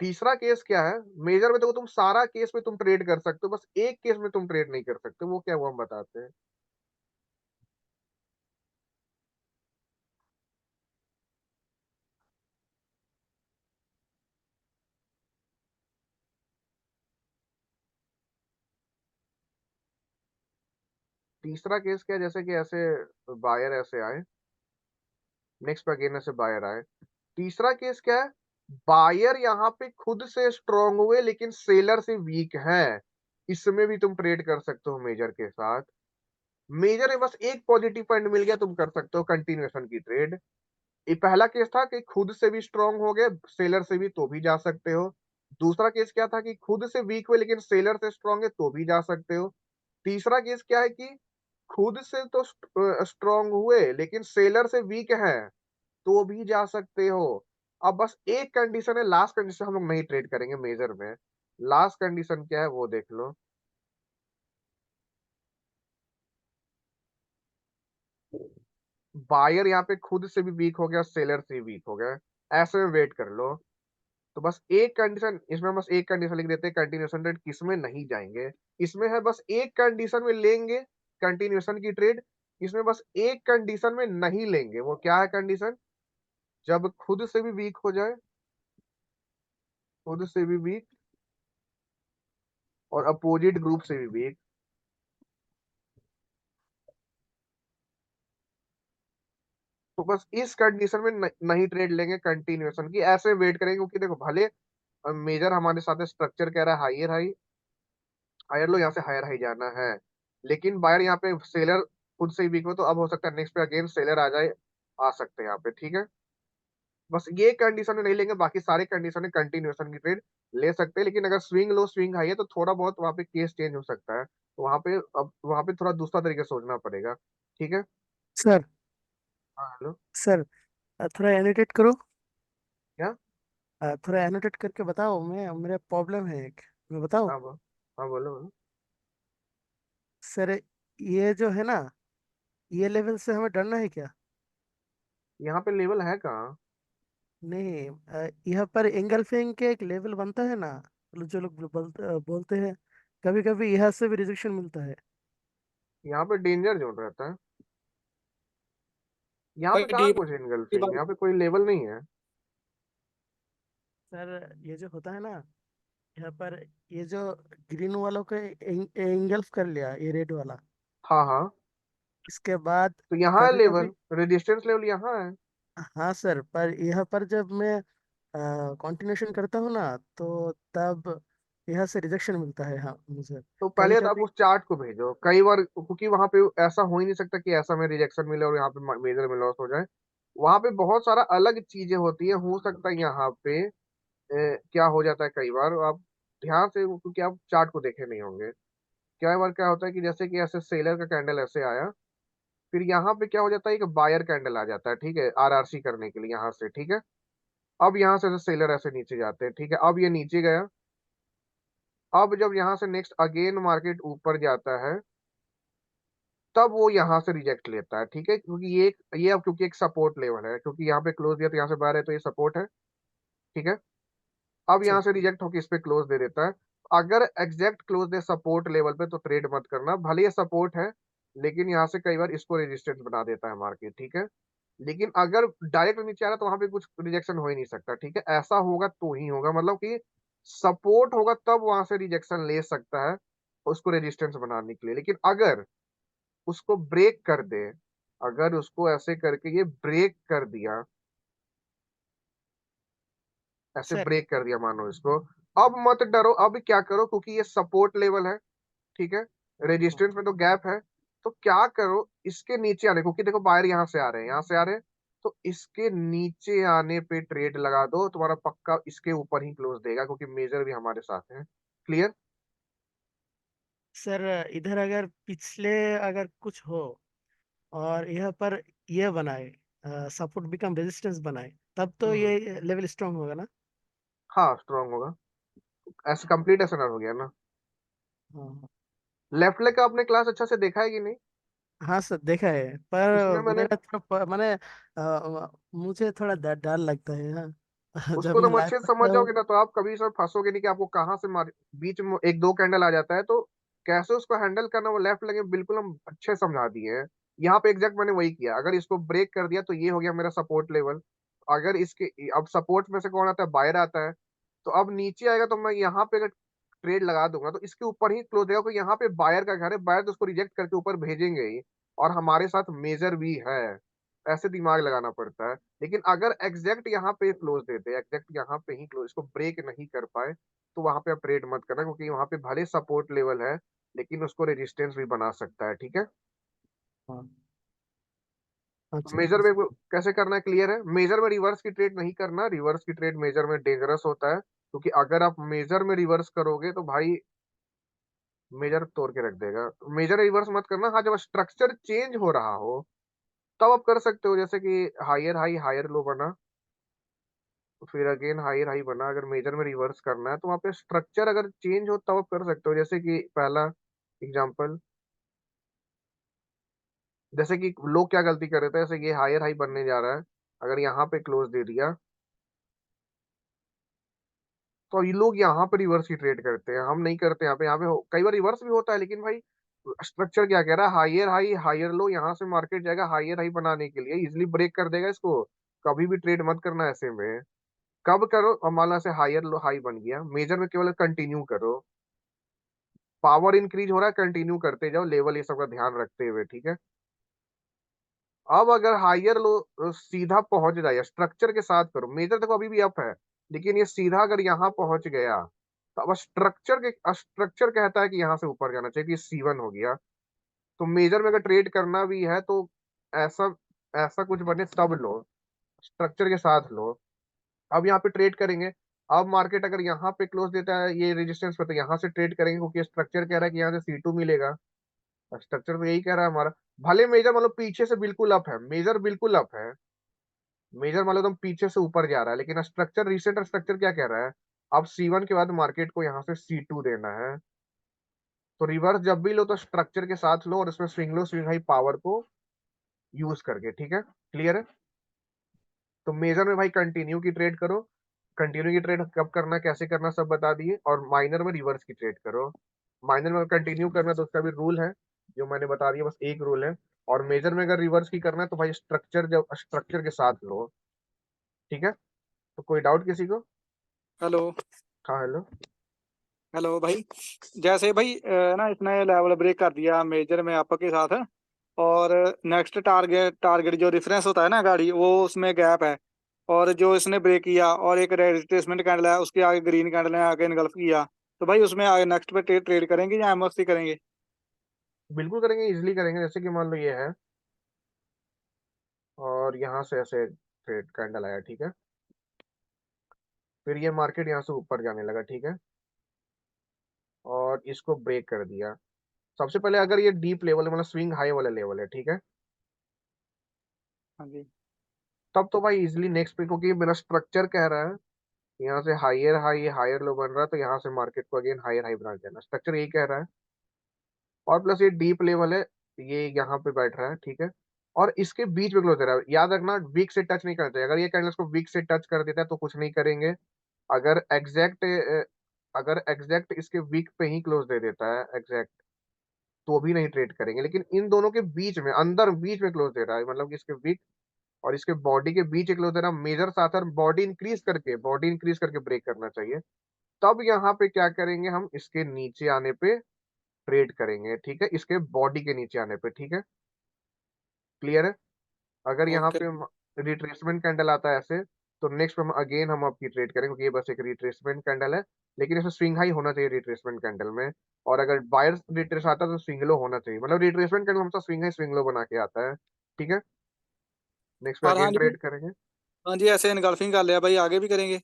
तीसरा केस क्या है, मेजर में तो तुम सारा केस में तुम ट्रेड कर सकते हो, बस एक केस में तुम ट्रेड नहीं कर सकते, वो क्या, वो हम बताते हैं। तीसरा केस क्या है, जैसे कि ऐसे बायर ऐसे आए, नेक्स्ट पे अगेन ऐसे बायर आए। तीसरा केस क्या है, बायर यहाँ पे खुद से स्ट्रॉन्ग हुए लेकिन सेलर से वीक हैं, इसमें भी तुम ट्रेड कर सकते हो मेजर के साथ। मेजर में बस एक पॉजिटिव पॉइंट मिल गया, तुम कर सकते हो कंटिन्यूएशन की ट्रेड। ये पहला केस था कि खुद से भी स्ट्रॉन्ग हो गए, सेलर से भी, तो भी जा सकते हो। दूसरा केस क्या था कि खुद से वीक हुए लेकिन सेलर से स्ट्रॉन्ग है, तो भी जा सकते हो। तीसरा केस क्या है कि खुद से तो स्ट्रॉन्ग हुए लेकिन सेलर से वीक है, तो भी जा सकते हो। अब बस एक कंडीशन है, लास्ट कंडीशन हम लोग नहीं ट्रेड करेंगे मेजर में। लास्ट कंडीशन क्या है वो देख लो। बायर यहाँ पे खुद से भी वीक हो गया, सेलर से वीक हो गया, ऐसे में वेट कर लो। तो बस एक कंडीशन इसमें, बस एक कंडीशन लिख देते हैं, कंटिन्यूएशन ट्रेड किसमें नहीं जाएंगे। इसमें है बस एक कंडीशन में लेंगे कंटिन्यूएशन की ट्रेड, इसमें बस एक कंडीशन में नहीं लेंगे। वो क्या है कंडीशन? जब खुद से भी वीक हो जाए, खुद से भी वीक और अपोजिट ग्रुप से भी वीक, तो बस इस कंडीशन में नहीं ट्रेड लेंगे कंटिन्यूएशन की, ऐसे वेट करेंगे। क्योंकि देखो भले मेजर हमारे साथ स्ट्रक्चर कह रहा है हायर हाई, हायर लो, यहाँ से हायर हाई जाना है, लेकिन बायर यहाँ पे सेलर खुद से ही वीक हो, तो अब हो सकता है नेक्स्ट पे अगेन सेलर आ जाए, आ सकते हैं यहाँ पे, ठीक है। बस ये कंडीशन में नहीं लेंगे, बाकी सारे कंडीशन में कंटिन्यूएशन की ट्रेड ले सकते हैं। लेकिन अगर स्विंग लो स्विंग हाई है तो थोड़ा बहुत वहाँ पे केस चेंज हो सकता है, तो वहाँ पे अब वहाँ पे थोड़ा दूसरा तरीके से सोचना पड़ेगा, ठीक है। सर। हाँ हेलो। सर, थोड़ा एनोटेट करो। क्या? थोड़ा एनोटेट करके बताओ, मैं मेरा प्रॉब्लम है एक, मैं बताओ। हाँ बोलो बोलो। सर, ये जो है ना, ये लेवल से हमें डरना है क्या? यहाँ पे लेवल है कहाँ? नहीं, यहाँ पर एंगल्फिंग के एक लेवल बनता है ना, जो लोग बोलते हैं, कभी कभी यहाँ से भी रिजेक्शन मिलता है। यहाँ पे डेंजर जोन रहता है, यहाँ पे कोई कहाँ डीप कुछ इनगल्फिंग, यहाँ पे कोई लेवल नहीं है। सर, ये जो होता है ना, यहाँ पर ये जो ग्रीन वालों को एंगल्फ कर लिया, ये रेड वाला, हाँ हाँ, इसके बाद तो यहाँ है कभी कभी। लेवल, रेजिस्टेंस लेवल यहाँ है। हाँ सर, पर यहाँ पर जब मैं कंटिन्यूशन करता हूँ ना, तो तब यहाँ से रिजेक्शन मिलता है, हाँ मुझे। तो कभी पहले तो आप कभी। उस चार्ट को भेजो कई बार, क्योंकि वहां पे ऐसा हो ही नहीं सकता कि ऐसा में रिजेक्शन मिले और यहाँ पे मेजर में लॉस हो जाए। वहां पे बहुत सारा अलग चीजें होती है, हो सकता है यहाँ पे क्या हो जाता है कई बार, आप ध्यान से, क्योंकि आप चार्ट को देखे नहीं होंगे। कई बार क्या होता है कि जैसे कि ऐसे सेलर का कैंडल ऐसे आया, फिर यहाँ पे क्या हो जाता है, एक बायर कैंडल आ जाता है, ठीक है, आरआरसी करने के लिए यहाँ से, ठीक है। अब यहाँ से सेलर ऐसे नीचे जाते हैं, ठीक है, अब ये नीचे गया। अब जब यहाँ से नेक्स्ट अगेन मार्केट ऊपर जाता है, तब वो यहाँ से रिजेक्ट लेता है, ठीक है, क्योंकि ये अब क्योंकि एक सपोर्ट लेवल है, क्योंकि यहाँ पे क्लोज दिया तो यहाँ से बाहर है, तो ये सपोर्ट है, ठीक है। अब सर। यहाँ से रिजेक्ट होकर इस पे क्लोज दे देता है। अगर exact close they support level पे तो ट्रेड मत करना, भले ये सपोर्ट है, लेकिन यहाँ से कई बार इसको रेजिस्टेंस बना देता है मार्केट, ठीक है। लेकिन अगर डायरेक्ट नीचे आ रहा है तो वहां पे कुछ रिजेक्शन हो ही नहीं सकता, ठीक है, ऐसा होगा तो ही होगा, मतलब कि सपोर्ट होगा तब वहां से रिजेक्शन ले सकता है उसको रेजिस्टेंस बनाने के लिए। लेकिन अगर उसको ब्रेक कर दे, अगर उसको ऐसे करके ये ब्रेक कर दिया, ऐसे सर। ब्रेक कर दिया मानो इसको, अब मत डरो, अब क्या करो, क्योंकि ये सपोर्ट लेवल है, ठीक है, हाँ रेजिस्टेंस में तो गैप है, तो क्या करो, इसके नीचे आने, क्योंकि देखो बाहर यहाँ से आ रहे हैं, यहाँ से आ रहे हैं, तो इसके नीचे आने पे ट्रेड लगा दो, तुम्हारा पक्का इसके ऊपर ही क्लोज देगा, क्योंकि मेजर भी हमारे साथ है। क्लियर? सर इधर अगर पिछले अगर कुछ हो और यहाँ पर ये बनाए, सपोर्ट बिकम रेजिस्टेंस बनाए, तब तो हम्म, ये लेवल स्ट्रांग होगा ना। हाँ स्ट्रांग होगा। ऐसे कंप्लीट एसएनआर हो गया ना। हाँ लेफ्ट लेग का आपने क्लास अच्छा से देखा है कि नहीं? हाँ सर, देखा है, उसमें पर मैंने मेरा थोड़ा मैंने मुझे थोड़ा डर डर लगता है हाँ जब उसको मैं तुम लाइव अच्छे से समझ करता हूँ। जाओगे ना तो आप कभी सब फंसोगे नहीं कि आपको कहाँ से मार, बीच में एक दो कैंडल आ जाता है तो कैसे उसको हैंडल करना, वो लेफ्ट लगे बिल्कुल हम अच्छे से समझा दिए हैं। यहाँ पे एग्जैक्ट मैंने वही किया। अगर इसको ब्रेक कर दिया तो ये हो गया मेरा सपोर्ट लेवल। अगर इसके अब सपोर्ट में से कौन आता है, बायर आता है। तो अब नीचे आएगा तो मैं यहाँ पे अगर ट्रेड लगा दूंगा तो इसके ऊपर ही क्लोज देगा, क्योंकि यहाँ पे बायर का घर है, बायर तो उसको रिजेक्ट करके ऊपर भेजेंगे ही। और हमारे साथ मेजर भी है, ऐसे दिमाग लगाना पड़ता है। लेकिन अगर एग्जैक्ट यहाँ पे क्लोज देते, एग्जैक्ट यहाँ पे ही क्लोज, इसको ब्रेक नहीं कर पाए, तो वहां पे आप ट्रेड मत करना, क्योंकि वहां पे भले सपोर्ट लेवल है लेकिन उसको रेजिस्टेंस भी बना सकता है, ठीक है। हाँ तो अच्छा मेजर अच्छा में कैसे करना है, क्लियर है? मेजर में रिवर्स की ट्रेड नहीं करना, रिवर्स की ट्रेड मेजर में डेंजरस होता है, क्योंकि अगर आप मेजर में रिवर्स करोगे तो भाई मेजर तोड़ के रख देगा। मेजर रिवर्स मत करना। हाँ, जब स्ट्रक्चर चेंज हो रहा हो तब आप कर सकते हो, जैसे कि हायर हाई हायर लो बना, फिर अगेन हायर हाई बना। अगर मेजर में रिवर्स करना है तो वहाँ पे स्ट्रक्चर अगर चेंज हो तब आप कर सकते हो। जैसे कि पहला एग्जांपल, जैसे कि लोग क्या गलती कर रहे थे, जैसे ये हायर हाई बनने जा रहा है, अगर यहाँ पे क्लोज दे दिया तो ये लोग यहाँ पे रिवर्स की ट्रेड करते हैं, हम नहीं करते। यहाँ पे कई बार रिवर्स भी होता है, लेकिन भाई स्ट्रक्चर क्या कह रहा है, हायर हाई हायर लो, यहाँ से मार्केट जाएगा हायर हाई बनाने के लिए, इजिली ब्रेक कर देगा इसको। कभी भी ट्रेड मत करना ऐसे में। कब करो, और मान लो से हायर लो हाई बन गया, मेजर में केवल कंटिन्यू करो। पावर इंक्रीज हो रहा है, कंटिन्यू करते जाओ, लेवल ये सब का ध्यान रखते हुए, ठीक है। अब अगर हायर लो सीधा पहुंच जाए, स्ट्रक्चर के साथ करो। मेजर देखो अभी भी अप है, लेकिन ये सीधा अगर यहाँ पहुंच गया तो अब स्ट्रक्चर कहता है कि यहाँ से ऊपर जाना चाहिए, कि C1 हो गया। तो मेजर में अगर ट्रेड करना भी है तो ऐसा ऐसा कुछ बने तब लो, स्ट्रक्चर के साथ लो। अब यहाँ पे ट्रेड करेंगे। अब मार्केट अगर यहाँ पे क्लोज देता है ये रेजिस्टेंस पे, तो यहाँ से ट्रेड करेंगे, क्योंकि स्ट्रक्चर कह रहा है कि यहाँ से C2 मिलेगा। स्ट्रक्चर तो यही कह रहा है हमारा। भले मेजर मतलब पीछे से बिल्कुल अप है, मेजर बिल्कुल अप है, मेजर मतलब एकदम पीछे से ऊपर जा रहा है, लेकिन स्ट्रक्चर रिसेंट स्ट्रक्चर क्या कह रहा है, अब C1 के बाद मार्केट को यहाँ से C2 देना है। तो रिवर्स जब भी लो तो स्ट्रक्चर के साथ लो, और इसमें swing low, swing high power को यूज करके, ठीक है। क्लियर है? तो मेजर में भाई कंटिन्यू की ट्रेड करो। कंटिन्यू की ट्रेड कब करना, कैसे करना, सब बता दिए। और माइनर में रिवर्स की ट्रेड करो। माइनर में कंटिन्यू करना तो उसका भी रूल है जो मैंने बता दिया, बस एक रूल है। और मेजर में अगर रिवर्स की करना है तो भाई स्ट्रक्चर, जब स्ट्रक्चर के साथ लो, ठीक है। तो कोई डाउट किसी को? हेलो। हाँ हेलो। हेलो भाई। जैसे भाई ना इसने लेवल ब्रेक कर दिया मेजर में अप के साथ, और नेक्स्ट टारगेट टारगेट जो रेफरेंस होता है ना गाड़ी, वो उसमें गैप है। और जो इसने ब्रेक किया और एक रिट्रेसमेंट कैंडल है, उसके आगे ग्रीन कैंडल ने आगे इनगल्फ किया, तो भाई उसमें आगे नेक्स्ट पे ट्रेड करेंगे या एमएफसी करेंगे? बिल्कुल करेंगे, इजिली करेंगे। जैसे कि मान लो ये है और यहाँ से ऐसे ट्रेड कैंडल आया, ठीक है। फिर ये मार्केट यहाँ से ऊपर जाने लगा, ठीक है, और इसको ब्रेक कर दिया। सबसे पहले अगर ये डीप लेवल है, मतलब स्विंग हाई वाला लेवल है, ठीक है, हाँ जी। तब तो भाई इजिली नेक्स्ट पे, क्योंकि मेरा स्ट्रक्चर कह रहा है यहाँ से हायर हाई हायर लो बन रहा है, तो यहाँ से मार्केट को अगेन हायर हाई बना देना, स्ट्रक्चर यही कह रहा है। और प्लस ये डीप लेवल है, ये यहाँ पे बैठ रहा है, ठीक है। और इसके बीच में क्लोज दे रहा है, याद रखना वीक से टच नहीं करते। अगर ये कैंडल्स को वीक से टच कर देता है तो कुछ नहीं करेंगे। अगर एग्जैक्ट अगर एग्जैक्ट इसके वीक पे ही क्लोज दे देता है एग्जैक्ट, तो भी नहीं ट्रेड करेंगे। लेकिन इन दोनों के बीच में, अंदर बीच में क्लोज दे रहा है, मतलब कि इसके वीक और इसके बॉडी के बीच एक क्लोज दे रहा है, मेजर साथ और बॉडी इंक्रीज करके ब्रेक करना चाहिए। तब यहाँ पे क्या करेंगे, हम इसके नीचे आने पे ट्रेड करेंगे, ठीक है, इसके बॉडी के नीचे आने पे, ठीक है। क्लियर है? अगर यहाँ ओके। पे रिट्रेसमेंट कैंडल आता है ऐसे, तो नेक्स्ट हम अगेन हम आपकी ट्रेड करेंगे, क्योंकि ये बस एक रिट्रेसमेंट कैंडल है। लेकिन इसमें स्विंग हाई होना चाहिए रिट्रेसमेंट कैंडल में। और अगर बायर रिट्रेस आता है तो स्विंग लो होना चाहिए, मतलब रिट्रेसमेंट कैंडल हमेशा स्विंग हाई स्विंग लो बना के आता है, ठीक है। नेक्स्ट पे और हाँ अगेन जी। ट्रेड करेंगे। हाँ जी, ऐसे इनगल्फिंग कर लिया भाई, आगे भी करेंगे?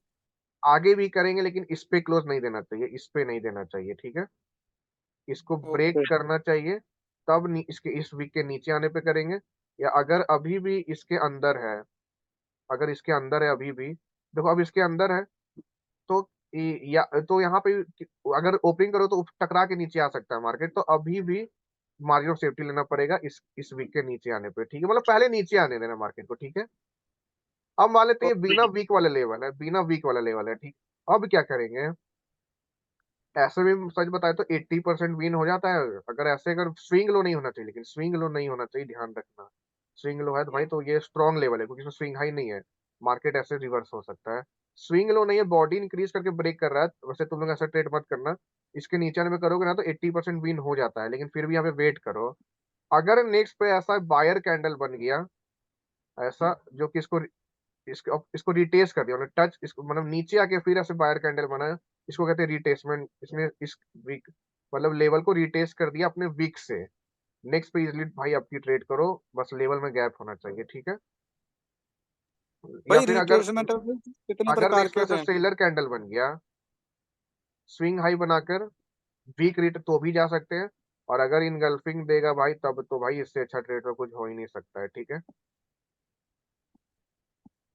आगे भी करेंगे, लेकिन इस पे क्लोज नहीं देना चाहिए, इस पे नहीं देना चाहिए, ठीक है। इसको ब्रेक ओके करना चाहिए, तब इसके इस वीक के नीचे आने पे करेंगे। या अगर अभी भी इसके अंदर है, अगर इसके अंदर है अभी भी, देखो अब इसके अंदर है, तो या तो यहाँ पे अगर ओपनिंग करो तो टकरा के नीचे आ सकता है मार्केट, तो अभी भी मार्जिन ऑफ सेफ्टी लेना पड़ेगा इस वीक के नीचे आने पे, ठीक है, मतलब पहले नीचे आने देना मार्केट को, ठीक है। अब मान लेते हैं ये बिना वीक वाला लेवल है, बिना वीक वाला लेवल है, ठीक। अब क्या करेंगे, ऐसे भी सच बताए तो 80% विन हो जाता है अगर ऐसे, अगर स्विंग लो नहीं होना चाहिए, लेकिन स्विंग लो नहीं होना चाहिए, ध्यान रखना। स्विंग लो है तो भाई तो ये स्ट्रॉन्ग लेवल है, क्योंकि इसमें स्विंग हाई नहीं है, मार्केट ऐसे रिवर्स हो सकता है। स्विंग लो नहीं है, बॉडी इंक्रीज करके ब्रेक कर रहा है, वैसे तुम लोग ऐसा ट्रेड मत करना। इसके नीचे आने में करोगे ना तो 80% विन हो जाता है, लेकिन फिर भी यहाँ पे वेट करो। अगर नेक्स्ट पे ऐसा बायर कैंडल बन गया, ऐसा जो कि इसको रिटेस्ट कर दिया, मतलब टच इसको, मतलब नीचे आके फिर ऐसे बायर कैंडल बना है, इसको कहते हैं रिटेस्टमेंट। इसने इस वीक मतलब लेवल को रिटेस्ट कर दिया अपने वीक से। नेक्स्ट पे इजली भाई आपकी ट्रेड करो, बस लेवल में गैप होना चाहिए, ठीक है। या भाई, फिर अगर रिट्रेसमेंट कितने अगर प्रकार नेक्स्ट के पे होते ऐसा हैं? सेलर कैंडल बन गया, स्विंग हाई बनाकर वीक रिट तो भी जा सकते हैं। और अगर इनगल्फिंग देगा भाई, तब तो भाई इससे अच्छा ट्रेड तो कुछ हो ही नहीं सकता है, ठीक है।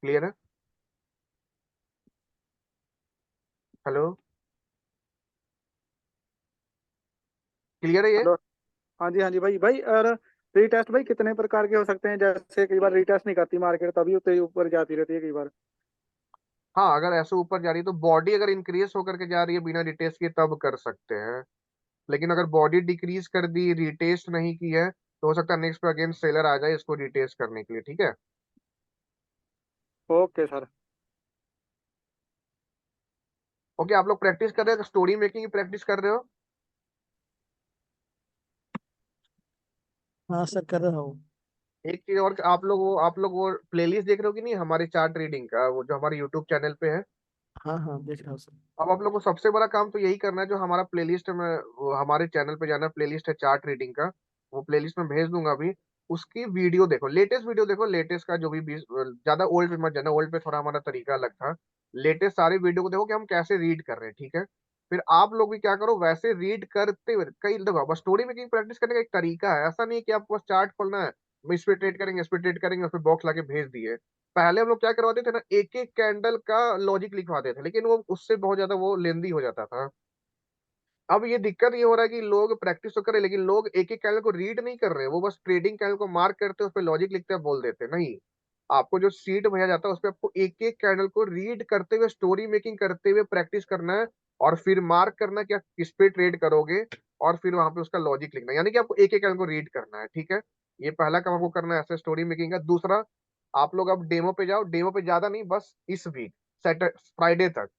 क्लियर है? हेलो, क्लियर है ये? हेलो। हाँ जी भाई भाई। और रीटेस्ट भाई कितने प्रकार के हो सकते हैं? जैसे कई बार रीटेस्ट नहीं करती मार्केट, तभी उतने ऊपर जाती रहती है कई बार। हाँ, अगर ऐसे ऊपर जा रही है तो बॉडी अगर इंक्रीज होकर के जा रही है बिना रिटेस्ट के, तब कर सकते हैं। लेकिन अगर बॉडी डिक्रीज कर दी, रिटेस्ट नहीं की है, तो हो सकता है नेक्स्ट पे अगेन सेलर आ जाए इसको रिटेस्ट करने के लिए, ठीक है। Okay sir. ओके, आप लोग प्रैक्टिस कर रहे हो, स्टोरी मेकिंग की प्रैक्टिस कर रहे हो? हाँ सर, कर रहा हूँ। एक चीज और, आप लोग वो प्लेलिस्ट देख रहे हो कि नहीं हमारे चार्ट रीडिंग का, वो जो हमारे यूट्यूब चैनल पे है। हाँ हाँ, देख रहा हूँ सर। अब आप लोग को सबसे बड़ा काम तो यही करना है, जो हमारा प्लेलिस्ट में, वो हमारे चैनल पे जाना, प्लेलिस्ट है चार्ट रीडिंग का, वो प्लेलिस्ट में भेज दूंगा अभी। उसकी वीडियो देखो, लेटेस्ट वीडियो देखो, लेटेस्ट का जो भी ज्यादा ओल्ड पे मत जाना, ओल्ड पे थोड़ा हमारा तरीका अलग था। लेटेस्ट सारे वीडियो को देखो कि हम कैसे रीड कर रहे हैं, ठीक है। फिर आप लोग भी क्या करो, वैसे रीड करते हुए, कई देखो बस स्टोरी मेकिंग प्रैक्टिस करने का एक तरीका है, ऐसा नहीं कि आपको बस चार्ट खोलना है, इस पे ट्रेड करेंगे, इस पे ट्रेड करेंगे, उस पे बॉक्स लाके भेज दिए। पहले हम लोग क्या करवाते थे ना, एक एक कैंडल का लॉजिक लिखवाते थे, लेकिन वो उससे बहुत ज्यादा वो लेंदी हो जाता था। अब ये दिक्कत ये हो रहा है कि लोग प्रैक्टिस तो करें, लेकिन लोग एक एक कैंडल को रीड नहीं कर रहे हैं, वो बस ट्रेडिंग कैंडल को मार्क करते हैं, उस पर लॉजिक लिखते हैं, बोल देते हैं। नहीं, आपको जो सीट भेजा जाता है उस पर आपको एक एक कैंडल को रीड करते हुए, स्टोरी मेकिंग करते हुए प्रैक्टिस करना है, और फिर मार्क करना कि आप किस पे ट्रेड करोगे, और फिर वहां पे उसका लॉजिक लिखना है, यानी कि आपको एक एक कैंडल को रीड करना है, ठीक है। ये पहला काम आपको करना है ऐसे स्टोरी मेकिंग का। दूसरा, आप लोग अब डेमो पे जाओ, डेमो पे ज्यादा नहीं, बस इस वीक सैटरडे फ्राइडे तक,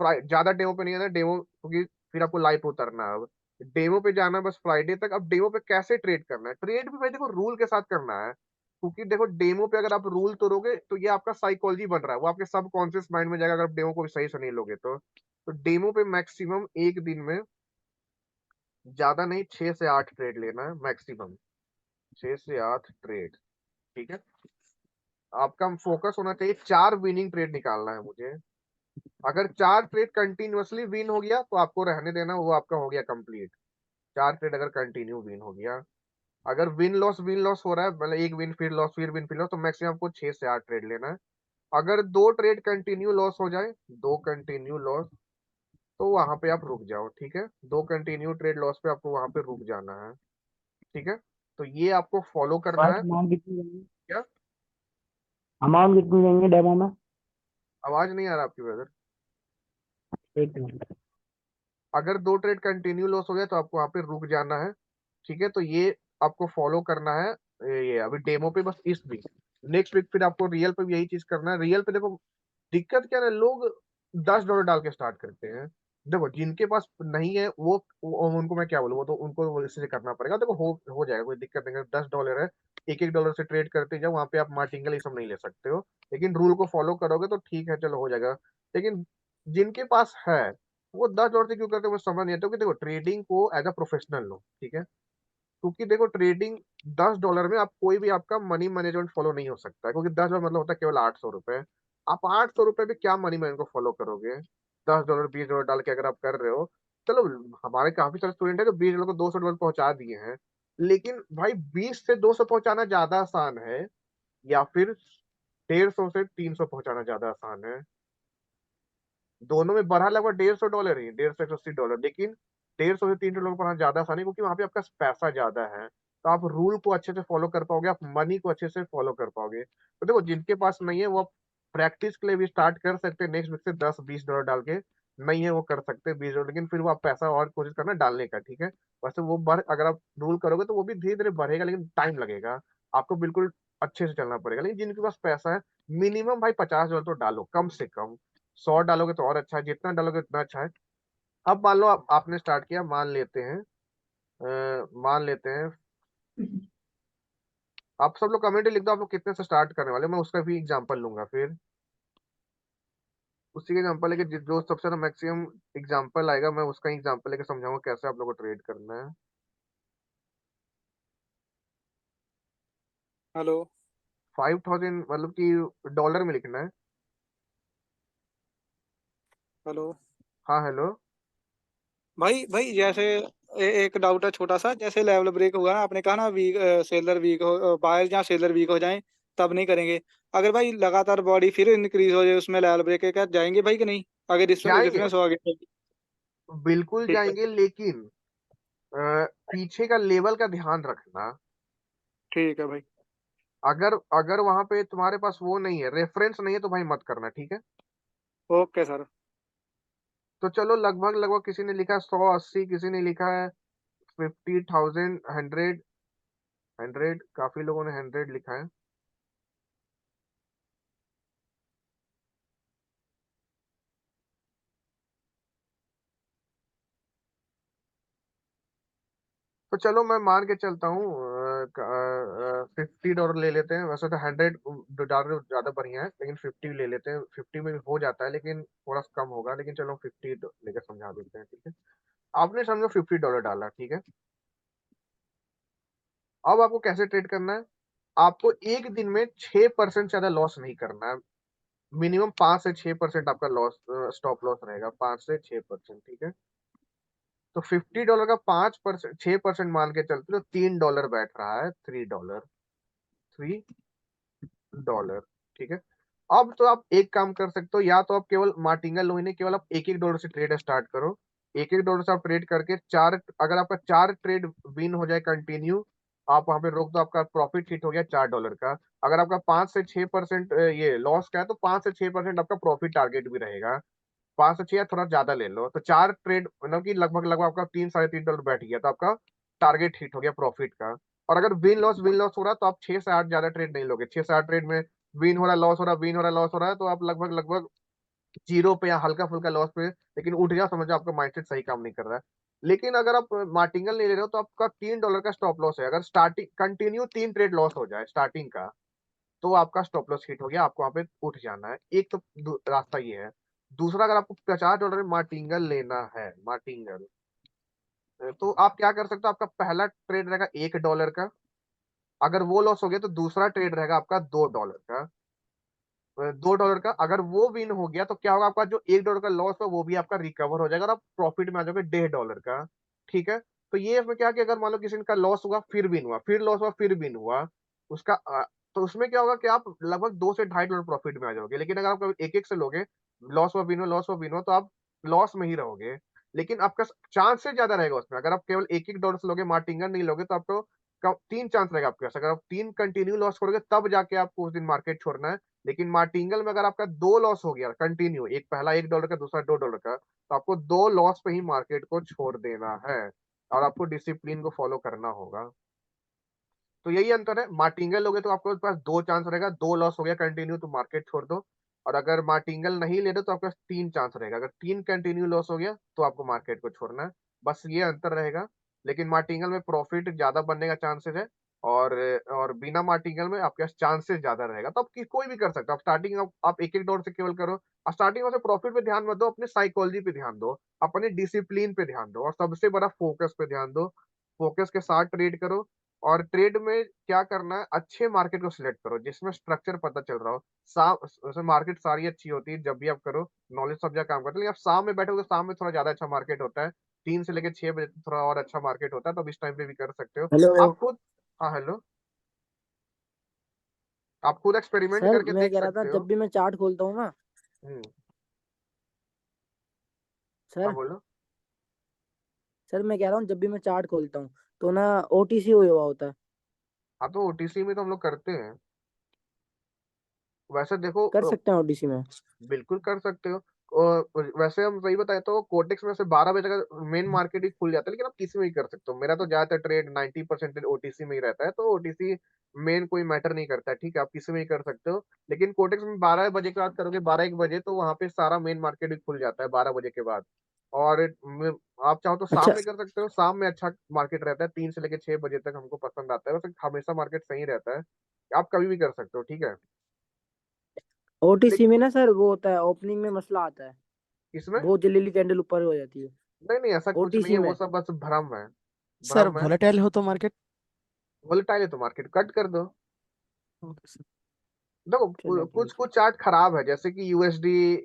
ज्यादा डेमो पे नहीं आना, डेमो क्योंकि फिर आपको लाइव उतरना है। अब डेमो पे जाना है बस फ्राइडे तक। अब डेमो पे कैसे ट्रेड करना है, ट्रेड भी भाई देखो रूल के साथ करना है, क्योंकि देखो डेमो पे अगर आप रूल तोड़ोगे तो ये आपका साइकोलॉजी बन रहा है, वो आपके सबकॉन्शियस माइंड में जाएगा, अगर आप डेमो को भी सही से नहीं लोगे तो डेमो पे मैक्सिमम एक दिन में ज्यादा नहीं 6 से 8 ट्रेड लेना है मैक्सिमम, 6 से 8 ट्रेड, ठीक है। आपका फोकस होना चाहिए 4 विनिंग ट्रेड निकालना है मुझे। अगर 4 ट्रेड कंटिन्यूअसली विन हो गया तो आपको रहने देना, वो आपका हो गया कंप्लीट। 4 ट्रेड अगर कंटिन्यू विन हो गया, अगर विन लॉस हो रहा है, मतलब एक विन फिर लॉस, फिर विन फिर लॉस, तो मैक्सिमम आपको 6 से 8 ट्रेड लेना है। अगर 2 ट्रेड कंटिन्यू लॉस हो जाए, 2 कंटिन्यू लॉस, तो वहां पे आप रुक जाओ, ठीक है। 2 कंटिन्यू ट्रेड लॉस पे आपको वहां पे रुक जाना है, ठीक है। तो ये आपको फॉलो करना भाई है। अमाउंट कितनी देंगे? क्या? अमाउंट कितनी देंगे डेमो में? आवाज नहीं आ रहा आपकी ब्रदर। एक मिनट। अगर 2 ट्रेड कंटिन्यू लॉस हो गया तो आपको वहां पे रुक जाना है, ठीक है। तो ये आपको फॉलो करना है। ये अभी डेमो पे बस इस वीक, नेक्स्ट वीक फिर आपको रियल पे भी यही चीज करना है। रियल पे देखो दिक्कत क्या है ना, लोग $10 डाल के स्टार्ट करते हैं। देखो जिनके पास नहीं है वो उनको मैं क्या बोलूं, वो तो उनको वो इससे करना पड़ेगा। देखो हो जाएगा, कोई दिक्कत नहीं है। $10 है, एक एक डॉलर से ट्रेड करते जाओ, वहां पे आप मार्टिंगल ये सब नहीं ले सकते हो, लेकिन रूल को फॉलो करोगे तो ठीक है, चलो हो जाएगा। लेकिन जिनके पास है वो $10 से क्यों करते हैं, मुझे समझ नहीं आता। क्योंकि देखो ट्रेडिंग को एज अ प्रोफेशनल लो, ठीक है। क्योंकि देखो ट्रेडिंग $10 में आप कोई भी आपका मनी मैनेजमेंट फॉलो नहीं हो सकता है, क्योंकि $10 मतलब होता है केवल $800। आप $800 में क्या मनी मैनेजमेंट को फॉलो करोगे? $10 $20 डाल के अगर आप कर रहे हो, चलो हमारे काफी सारे स्टूडेंट है जो $20 को $200 पहुंचा दिए हैं, लेकिन भाई 20 से 200 पहुंचाना ज्यादा आसान है या फिर 150 से 300 पहुंचाना ज्यादा आसान है? दोनों में बढ़ा लगभग $150 ही, 150 से $180, लेकिन 150 से 300 बढ़ाना ज्यादा आसान है क्योंकि वहां पे आपका पैसा ज्यादा है, तो आप रूल को अच्छे से फॉलो कर पाओगे, आप मनी को अच्छे से फॉलो कर पाओगे। तो देखो जिनके पास नहीं है वो प्रैक्टिस के लिए भी स्टार्ट कर सकते हैं, नेक्स्ट वीक से $10-20 डाल के। नहीं है वो कर सकते हैं $20, लेकिन फिर वो आप पैसा और कोशिश करना डालने का, ठीक है। वैसे वो बढ़, अगर आप रूल करोगे तो वो भी धीरे धीरे बढ़ेगा, लेकिन टाइम लगेगा, आपको बिल्कुल अच्छे से चलना पड़ेगा। लेकिन जिनके पास पैसा है, मिनिमम भाई $50 तो डालो कम से कम। 100 डालोगे तो और अच्छा है, जितना डालोगे उतना अच्छा है। अब मान लो आपने स्टार्ट किया, मान लेते हैं आप सब लोग कमेंट लिख दो आप लोग कितने से स्टार्ट करने वाले हो, मैं उसका भी एग्जांपल लूंगा, फिर उसी का एग्जांपल लेके जो सबसे ज्यादा मैक्सिमम एग्जांपल आएगा मैं उसका एग्जांपल लेके समझाऊंगा कैसे आप लोगों को ट्रेड करना है। हेलो 5000 मतलब कि डॉलर में लिखना है। हेलो हाँ हेलो। भाई भाई जैसे एक डाउट है छोटा सा, जैसे लेवल ब्रेक हुआ ना, आपने कहा ना वीक सेलर वीक हो, बायर या सेलर वीक हो जाए तब नहीं करेंगे। अगर भाई लगातार बॉडी फिर इंक्रीज हो जाए उसमें लेवल ब्रेक के क्या जाएंगे भाई कि नहीं, अगर जाएंगे, रेफरेंस हो आगे तो? बिल्कुल ठीक है। जाएंगे, लेकिन पीछे का लेवल का ध्यान रखना। ठीक है भाई। अगर अगर वहां पे तुम्हारे पास वो नहीं है, रेफरेंस नहीं है, तो भाई मत करना, ठीक है। Okay sir. तो चलो लगभग लगभग किसी ने लिखा है 180, किसी ने लिखा है 50,000, 100, काफी लोगों ने 100 लिखा है। तो चलो मैं मान के चलता हूँ $50 ले लेते हैं। वैसे तो 100 डॉलर ज्यादा बढ़िया है, लेकिन 50 ले लेते हैं। 50 में भी हो जाता है लेकिन थोड़ा सा कम होगा, लेकिन चलो 50 लेकर समझा देते हैं, ठीक है। आपने समझो $50 डाला, ठीक है। अब आपको कैसे ट्रेड करना है? आपको एक दिन में 6% ज्यादा लॉस नहीं करना है। मिनिमम 5 से 6% आपका लॉस, स्टॉप लॉस रहेगा, 5 से 6%, ठीक है। तो $50 का 5%, 6% मान के चलते तो $3 बैठ रहा है, $3, ठीक है। अब तो आप एक काम कर सकते हो, या तो आप केवल मार्टिंगल लो ही नहीं, केवल आप $1 से ट्रेड स्टार्ट करो। $1 से आप ट्रेड करके चार, अगर आपका 4 ट्रेड विन हो जाए कंटिन्यू, आप वहां पे रोक दो, आपका प्रॉफिट हिट हो गया $4 का। अगर आपका 5 से 6% ये लॉस का है, तो 5 से 6% आपका प्रॉफिट टारगेट भी रहेगा। 5 से 6 या थोड़ा ज्यादा ले लो, तो 4 ट्रेड मतलब कि लगभग लगभग आपका $3-3.5 बैठ गया, तो आपका टारगेट हिट हो गया प्रॉफिट का। और अगर विन लॉस हो रहा है, तो आप 6 से 8 ज्यादा ट्रेड नहीं लोगे। 6 से 8 ट्रेड में विन हो रहा है, लॉस हो रहा है, विन हो रहा है, लॉस हो रहा है, तो आप लगभग लगभग जीरो पे या हल्का फुल्का लॉस पे, लेकिन उठ गया, समझो आपका माइंडसेट सही काम नहीं कर रहा है। लेकिन अगर आप मार्टिंगल नहीं ले रहे हो, तो आपका $3 का स्टॉप लॉस है। अगर स्टार्टिंग कंटिन्यू 3 ट्रेड लॉस हो जाए स्टार्टिंग का, तो आपका स्टॉप लॉस हिट हो गया, आपको वहां पे उठ जाना है। एक तो रास्ता ये है। दूसरा, अगर आपको $50 में मार्टिंगल लेना है, मार्टिंगल, तो आप क्या कर सकते हो? आपका पहला ट्रेड रहेगा $1 का। अगर वो लॉस हो गया तो दूसरा ट्रेड रहेगा आपका $2 का। $2 का अगर वो विन हो गया, तो क्या होगा? आपका जो $1 का लॉस है वो भी आपका रिकवर हो जाएगा और आप प्रॉफिट में आ जाओगे $1.5 का, ठीक है। तो ये इसमें क्या कि अगर मान लो किसी का लॉस हुआ, फिर विन हुआ, फिर लॉस हुआ, फिर विन हुआ, उसका तो उसमें क्या होगा कि आप लगभग $2 से $2.5 प्रॉफिट में आ जाओगे। लेकिन अगर आप एक एक से लोगे, लॉस हुआ विन हुआ, लॉस हुआ विन हुआ, तो आप लॉस में ही रहोगे। लेकिन आपका चांसेस ज्यादा रहेगा उसमें। अगर आप केवल $1 से लोगे, मार्टिंगर नहीं लोगे, तो आपको 3 चांस रहेगा आपके पास। अगर आप 3 कंटिन्यू लॉस करोगे, तब जाके आपको उस दिन मार्केट छोड़ना है। लेकिन मार्टिंगल में अगर आपका 2 लॉस हो गया कंटिन्यू, एक पहला $1 का, दूसरा $2 का, तो आपको 2 लॉस पे ही मार्केट को छोड़ देना है और आपको डिसिप्लिन को फॉलो करना होगा। तो यही अंतर है। मार्टिंगल लोगे तो आपके पास 2 चांस रहेगा, 2 लॉस हो गया कंटिन्यू तो मार्केट छोड़ दो। और अगर मार्टिंगल नहीं ले रहे तो आपके पास 3 चांस रहेगा, अगर 3 कंटिन्यू लॉस हो गया तो आपको मार्केट को छोड़ना है। बस ये अंतर रहेगा। लेकिन मार्टिंगल में प्रॉफिट ज्यादा बनने का चांसेस है, और बिना मार्टिंगल में आपके पास चांसेस ज्यादा रहेगा। तो आप कोई भी कर सकते हो। आप स्टार्टिंग आप $1 से केवल करो। स्टार्टिंग में से प्रॉफिट पे ध्यान मत दो, अपने साइकोलॉजी पे ध्यान दो, अपने डिसिप्लिन पे ध्यान दो, और सबसे बड़ा फोकस पे ध्यान दो। फोकस के साथ ट्रेड करो। और ट्रेड में क्या करना है? अच्छे मार्केट को सिलेक्ट करो जिसमें स्ट्रक्चर पता चल रहा हो। वैसे मार्केट सारी अच्छी होती है जब भी आप करो, नॉलेज सब जगह काम करते हैं, लेकिन आप शाम में बैठोगे तो शाम में थोड़ा ज्यादा अच्छा मार्केट होता है। 3 से लेके 6 बजे तक थोड़ा और अच्छा मार्केट होता है, तो अब इस टाइम पे भी कर सकते हो हेलो आप खुद। हाँ हेलो, आप खुद एक्सपेरिमेंट सर, करके मैं देख कह रहा था सकते हो। जब भी मैं चार्ट खोलता हूँ ना हम्म। हाँ सर, बोलो। सर मैं कह रहा हूँ जब भी मैं चार्ट खोलता हूँ तो ना ओटीसी हुआ होता है। हाँ तो ओटीसी में तो हम लोग करते हैं, वैसे देखो कर सकते हैं ओटीसी में? बिल्कुल कर सकते हो। और वैसे हम सही बताए तो कोटेक्स में से 12 बजे तक मेन मार्केट ही खुल जाता है, लेकिन आप किसी में भी कर सकते हो। मेरा तो ज्यादातर ट्रेड 90% ओटीसी में ही रहता है, तो ओटीसी मेन कोई मैटर नहीं करता है, ठीक है, आप किसी में ही कर सकते हो। लेकिन कोटेक्स में 12 बजे के बाद करोगे, 12-1 बजे, तो वहां पे सारा मेन मार्केट भी खुल जाता है 12 बजे के बाद। और आप चाहो तो शाम अच्छा। में कर सकते हो, शाम में अच्छा मार्केट रहता है, 3 से लेके 6 बजे तक हमको पसंद आता है, वैसे हमेशा मार्केट सही रहता है, आप कभी भी कर सकते हो, ठीक है। ओटीसी लेकिन में ना सर वो होता है, ओपनिंग में मसला आता है, इसमें बहुत जल्दी कैंडल ऊपर हो जाती है नहीं नहीं, ऐसा कुछ नहीं ओटीसी है, वो में। सब बस भ्रम है, सर भ्रम है। वोलेटाइल हो तो मार्केट। वोलेटाइल है तो मार्केट कट कर दो। ओके सर, देखो चलो कुछ ठीक है। कुछ चार्ट खराब है, जैसे कि यूएसडी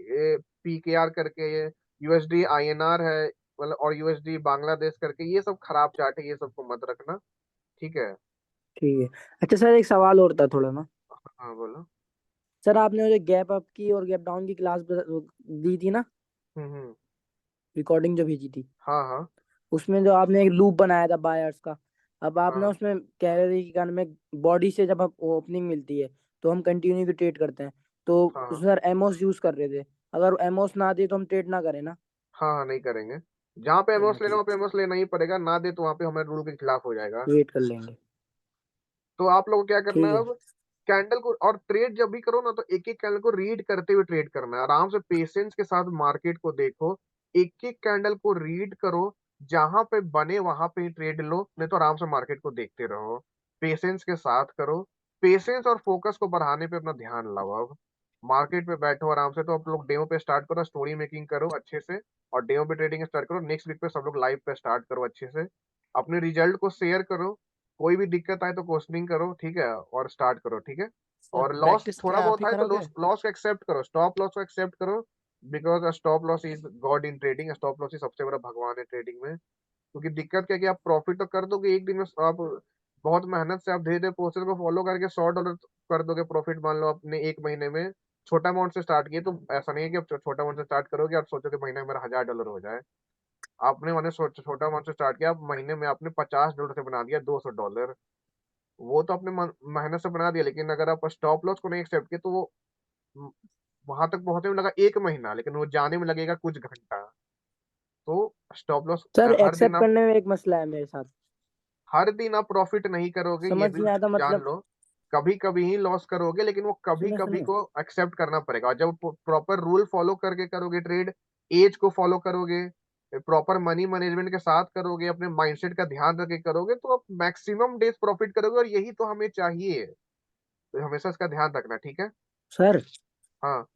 पीकेआर करके, ये यूएसडी आईएनआर है, मतलब, और यूएसडी बांग्लादेश करके, ये सब खराब चार्ट है, ये सबको मत रखना, ठीक है। ठीक है। अच्छा सर, एक सवाल और था थोड़ा ना। हाँ बोलो। सर आपने वो जो गैप अप की और गैप डाउन की क्लास दी थी ना, हम्म। रिकॉर्डिंग जो भेजी थी, हाँ हाँ उसमें जो आपने एक लूप बनाया था बायर्स का, अब आपने हाँ उसमें कह रहे थे कि कान में बॉडी से जब ओपनिंग मिलती है तो हम कंटिन्यू की ट्रेड करते हैं, तो हाँ उसमें सर एमओस यूज कर रहे थे, अगर एमओस ना दे तो हम ट्रेड ना करें ना? हाँ हाँ, नहीं करेंगे। जहाँ पे चलो एमओएस लेना, वहाँ ठीक पे है, एमओएस लेना ही पड़ेगा, ना दे तो वहाँ पे हमारे रूल के खिलाफ हो जाएगा। वेट कर लेंगे। तो आप लोगों को क्या करना ठीक है है अब, कैंडल को, और ट्रेड जब भी करो ना, तो एक एक कैंडल को रीड करते हुए ट्रेड करना है, आराम से पेशेंस के साथ मार्केट को देखो, एक एक कैंडल को रीड करो, जहां पे बने वहां पे ही ट्रेड लो, नहीं तो आराम से मार्केट को देखते रहो, पेशेंस के साथ करो। पेशेंस और फोकस को बढ़ाने पे अपना ध्यान लाओ। अब मार्केट पे बैठो आराम से, तो आप लोग डेमो पे स्टार्ट करो, स्टोरी मेकिंग करो अच्छे से, और डेमो पे ट्रेडिंग स्टार्ट करो, नेक्स्ट वीक पे सब लोग लाइव पे स्टार्ट करो अच्छे से, अपने रिजल्ट को शेयर करो, कोई भी दिक्कत आए तो क्वेश्चनिंग करो, ठीक है, और स्टार्ट करो, ठीक है। सर और लॉस प्रैक्टिस थोड़ा क्या आप बहुत ही है तो करोगे? लॉस लॉस को एक्सेप्ट करो, स्टॉप लॉस को एक्सेप्ट करो, because stop loss is god in trading, stop loss ही सबसे बड़ा भगवान है ट्रेडिंग में। क्योंकि दिक्कत क्या है कि आप प्रॉफिट तो कर दोगे एक दिन में, आप बहुत मेहनत से आप धीरे धीरे प्रोसेस को फॉलो करके $100 कर दोगे प्रॉफिट, मान लो आपने एक महीने में छोटा अमाउंट से स्टार्ट किया, तो ऐसा नहीं है कि आप छोटा अमाउंट से स्टार्ट करोगे आप सोचोगे महीने में मेरा $1000 हो जाए। आपने मैंने छोटा अमाउंट से स्टार्ट किया, आप महीने में आपने $50 से बना दिया $200, वो तो आपने मेहनत से बना दिया, लेकिन अगर आप स्टॉप लॉस को नहीं एक्सेप्ट किए, तो वो वहां तक पहुंचने में लगा 1 महीना, लेकिन वो जाने में लगेगा कुछ घंटा। तो स्टॉप लॉस सर, हर दिन एक्सेप्ट आप, करने में एक मसला है मेरे साथ, हर दिन आप प्रॉफिट नहीं करोगे, ये समझ भी नहीं आता जान मतलब। लो, कभी कभी ही लॉस करोगे, लेकिन वो कभी सुने कभी सुने। को एक्सेप्ट करना पड़ेगा, और जब प्रॉपर रूल फॉलो करके करोगे ट्रेड, एज को फॉलो करोगे, प्रॉपर मनी मैनेजमेंट के साथ करोगे, अपने माइंडसेट का ध्यान रख के करोगे, तो आप मैक्सिमम डेज प्रॉफिट करोगे, और यही तो हमें चाहिए, तो हमेशा इसका ध्यान रखना, ठीक है। सर, हाँ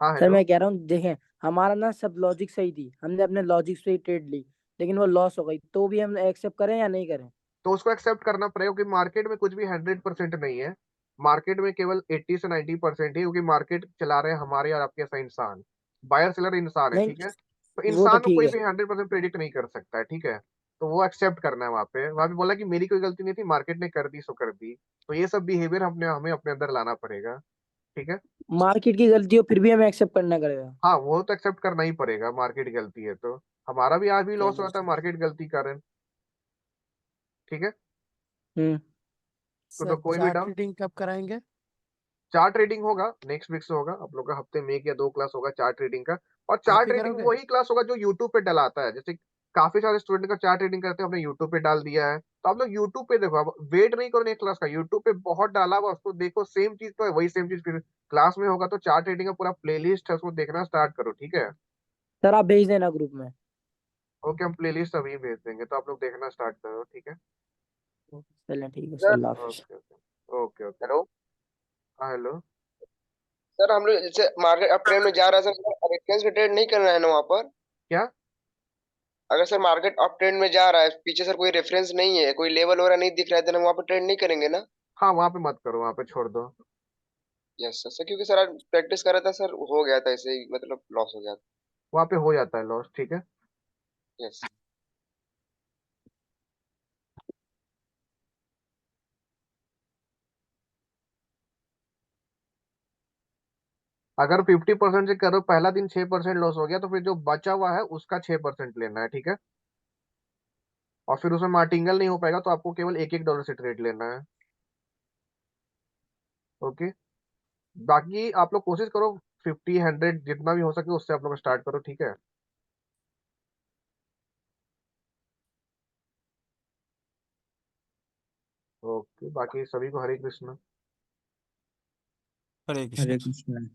हाँ सर हेलो। मैं कह रहा हूँ देखें, हमारा ना सब लॉजिक सही थी, हमने अपने लॉजिक से ही ट्रेड ली, लेकिन वो लॉस हो गई, तो भी हम एक्सेप्ट करें या नहीं करें? तो उसको एक्सेप्ट करना पड़ेगा, क्योंकि मार्केट में कुछ भी 100% नहीं है, मार्केट में केवल 80 से 90% है, क्योंकि मार्केट चला रहे हैं हमारे और आपके ऐसा इंसान, बायर सेलर इंसान है, नहीं, ठीक है, तो वो तो इंसान को ठीक कोई है। भी 100% प्रेडिक्ट नहीं कर सकता है, ठीक है। तो वो एक्सेप्ट करना है, वहां पे बोला कि मेरी कोई गलती नहीं थी, मार्केट ने कर दी सो कर दी, तो ये सब बिहेवियर हमने हमें अपने अंदर लाना पड़ेगा, ठीक है। मार्केट की गलती हो फिर भी हमें एक्सेप्ट करना पड़ेगा? हाँ वो तो एक्सेप्ट करना ही पड़ेगा, मार्केट गलती है तो, हमारा भी आज भी लॉस चलो हुआ था ठीक। मार्केट गलती कारण, ठीक है। हम्म। तो सर कोई भी चार्ट डाउट, रीडिंग कब कराएंगे? चार्ट ट्रेडिंग होगा नेक्स्ट वीक से, होगा आप लोग का हफ्ते में 1 या 2 क्लास होगा चार्ट ट्रेडिंग का। और आप चार्ट ही ट्रेडिंग करोगे? वही क्लास होगा जो यूट्यूब पे डलाता है, जैसे काफी सारे स्टूडेंट का चार्ट ट्रेडिंग करते हैं, हमने यूट्यूब पे डाल दिया है, तो आप लोग यूट्यूब पे देखो, अब वेट नहीं करो नेक्स्ट क्लास का, यूट्यूब पे बहुत डाला हुआ, उसको देखो, सेम चीज तो है, वही सेम चीज फिर क्लास में होगा, तो चार्ट ट्रेडिंग का पूरा प्लेलिस्ट है, उसको देखना स्टार्ट करो, ठीक है। सर आप भेज देना ग्रुप में। ओके, हम प्लेलिस्ट अभी भेज देंगे, तो आप लोग देखना स्टार्ट करो, ठीक है। चलें ठीक है, सर सर अल्लाह हाफिज। Okay okay okay okay. Hello हाँ हेलो। सर, हम लोग जैसे मार्केट अप ट्रेंड में जा रहा है सर, रेफरेंस में ट्रेड नहीं करना है ना वहाँ पर? क्या? अगर सर मार्केट अप ट्रेंड में जा रहा है, पीछे सर कोई रेफरेंस नहीं है, कोई लेवल वगैरह नहीं दिख रहा है, तो हम वहाँ पर ट्रेड नहीं करेंगे ना? हाँ वहां पे मत करो, वहां पे छोड़ दो। यस सर, क्योंकि सर आज प्रैक्टिस कर रहा था सर, हो गया था ऐसे ही, मतलब लॉस हो गया था। वहां पे हो जाता है लॉस, ठीक है। यस। अगर 50% से करो, पहला दिन 6% लॉस हो गया, तो फिर जो बचा हुआ है उसका 6% लेना है, ठीक है। और फिर उसमें मार्टिंगल नहीं हो पाएगा, तो आपको केवल $1 से ट्रेड लेना है। ओके। बाकी आप लोग कोशिश करो 50, 100 जितना भी हो सके उससे आप लोग स्टार्ट करो, ठीक है। ओके, बाकी सभी को हरे कृष्ण। हरे हरे कृष्ण। कृष्ण।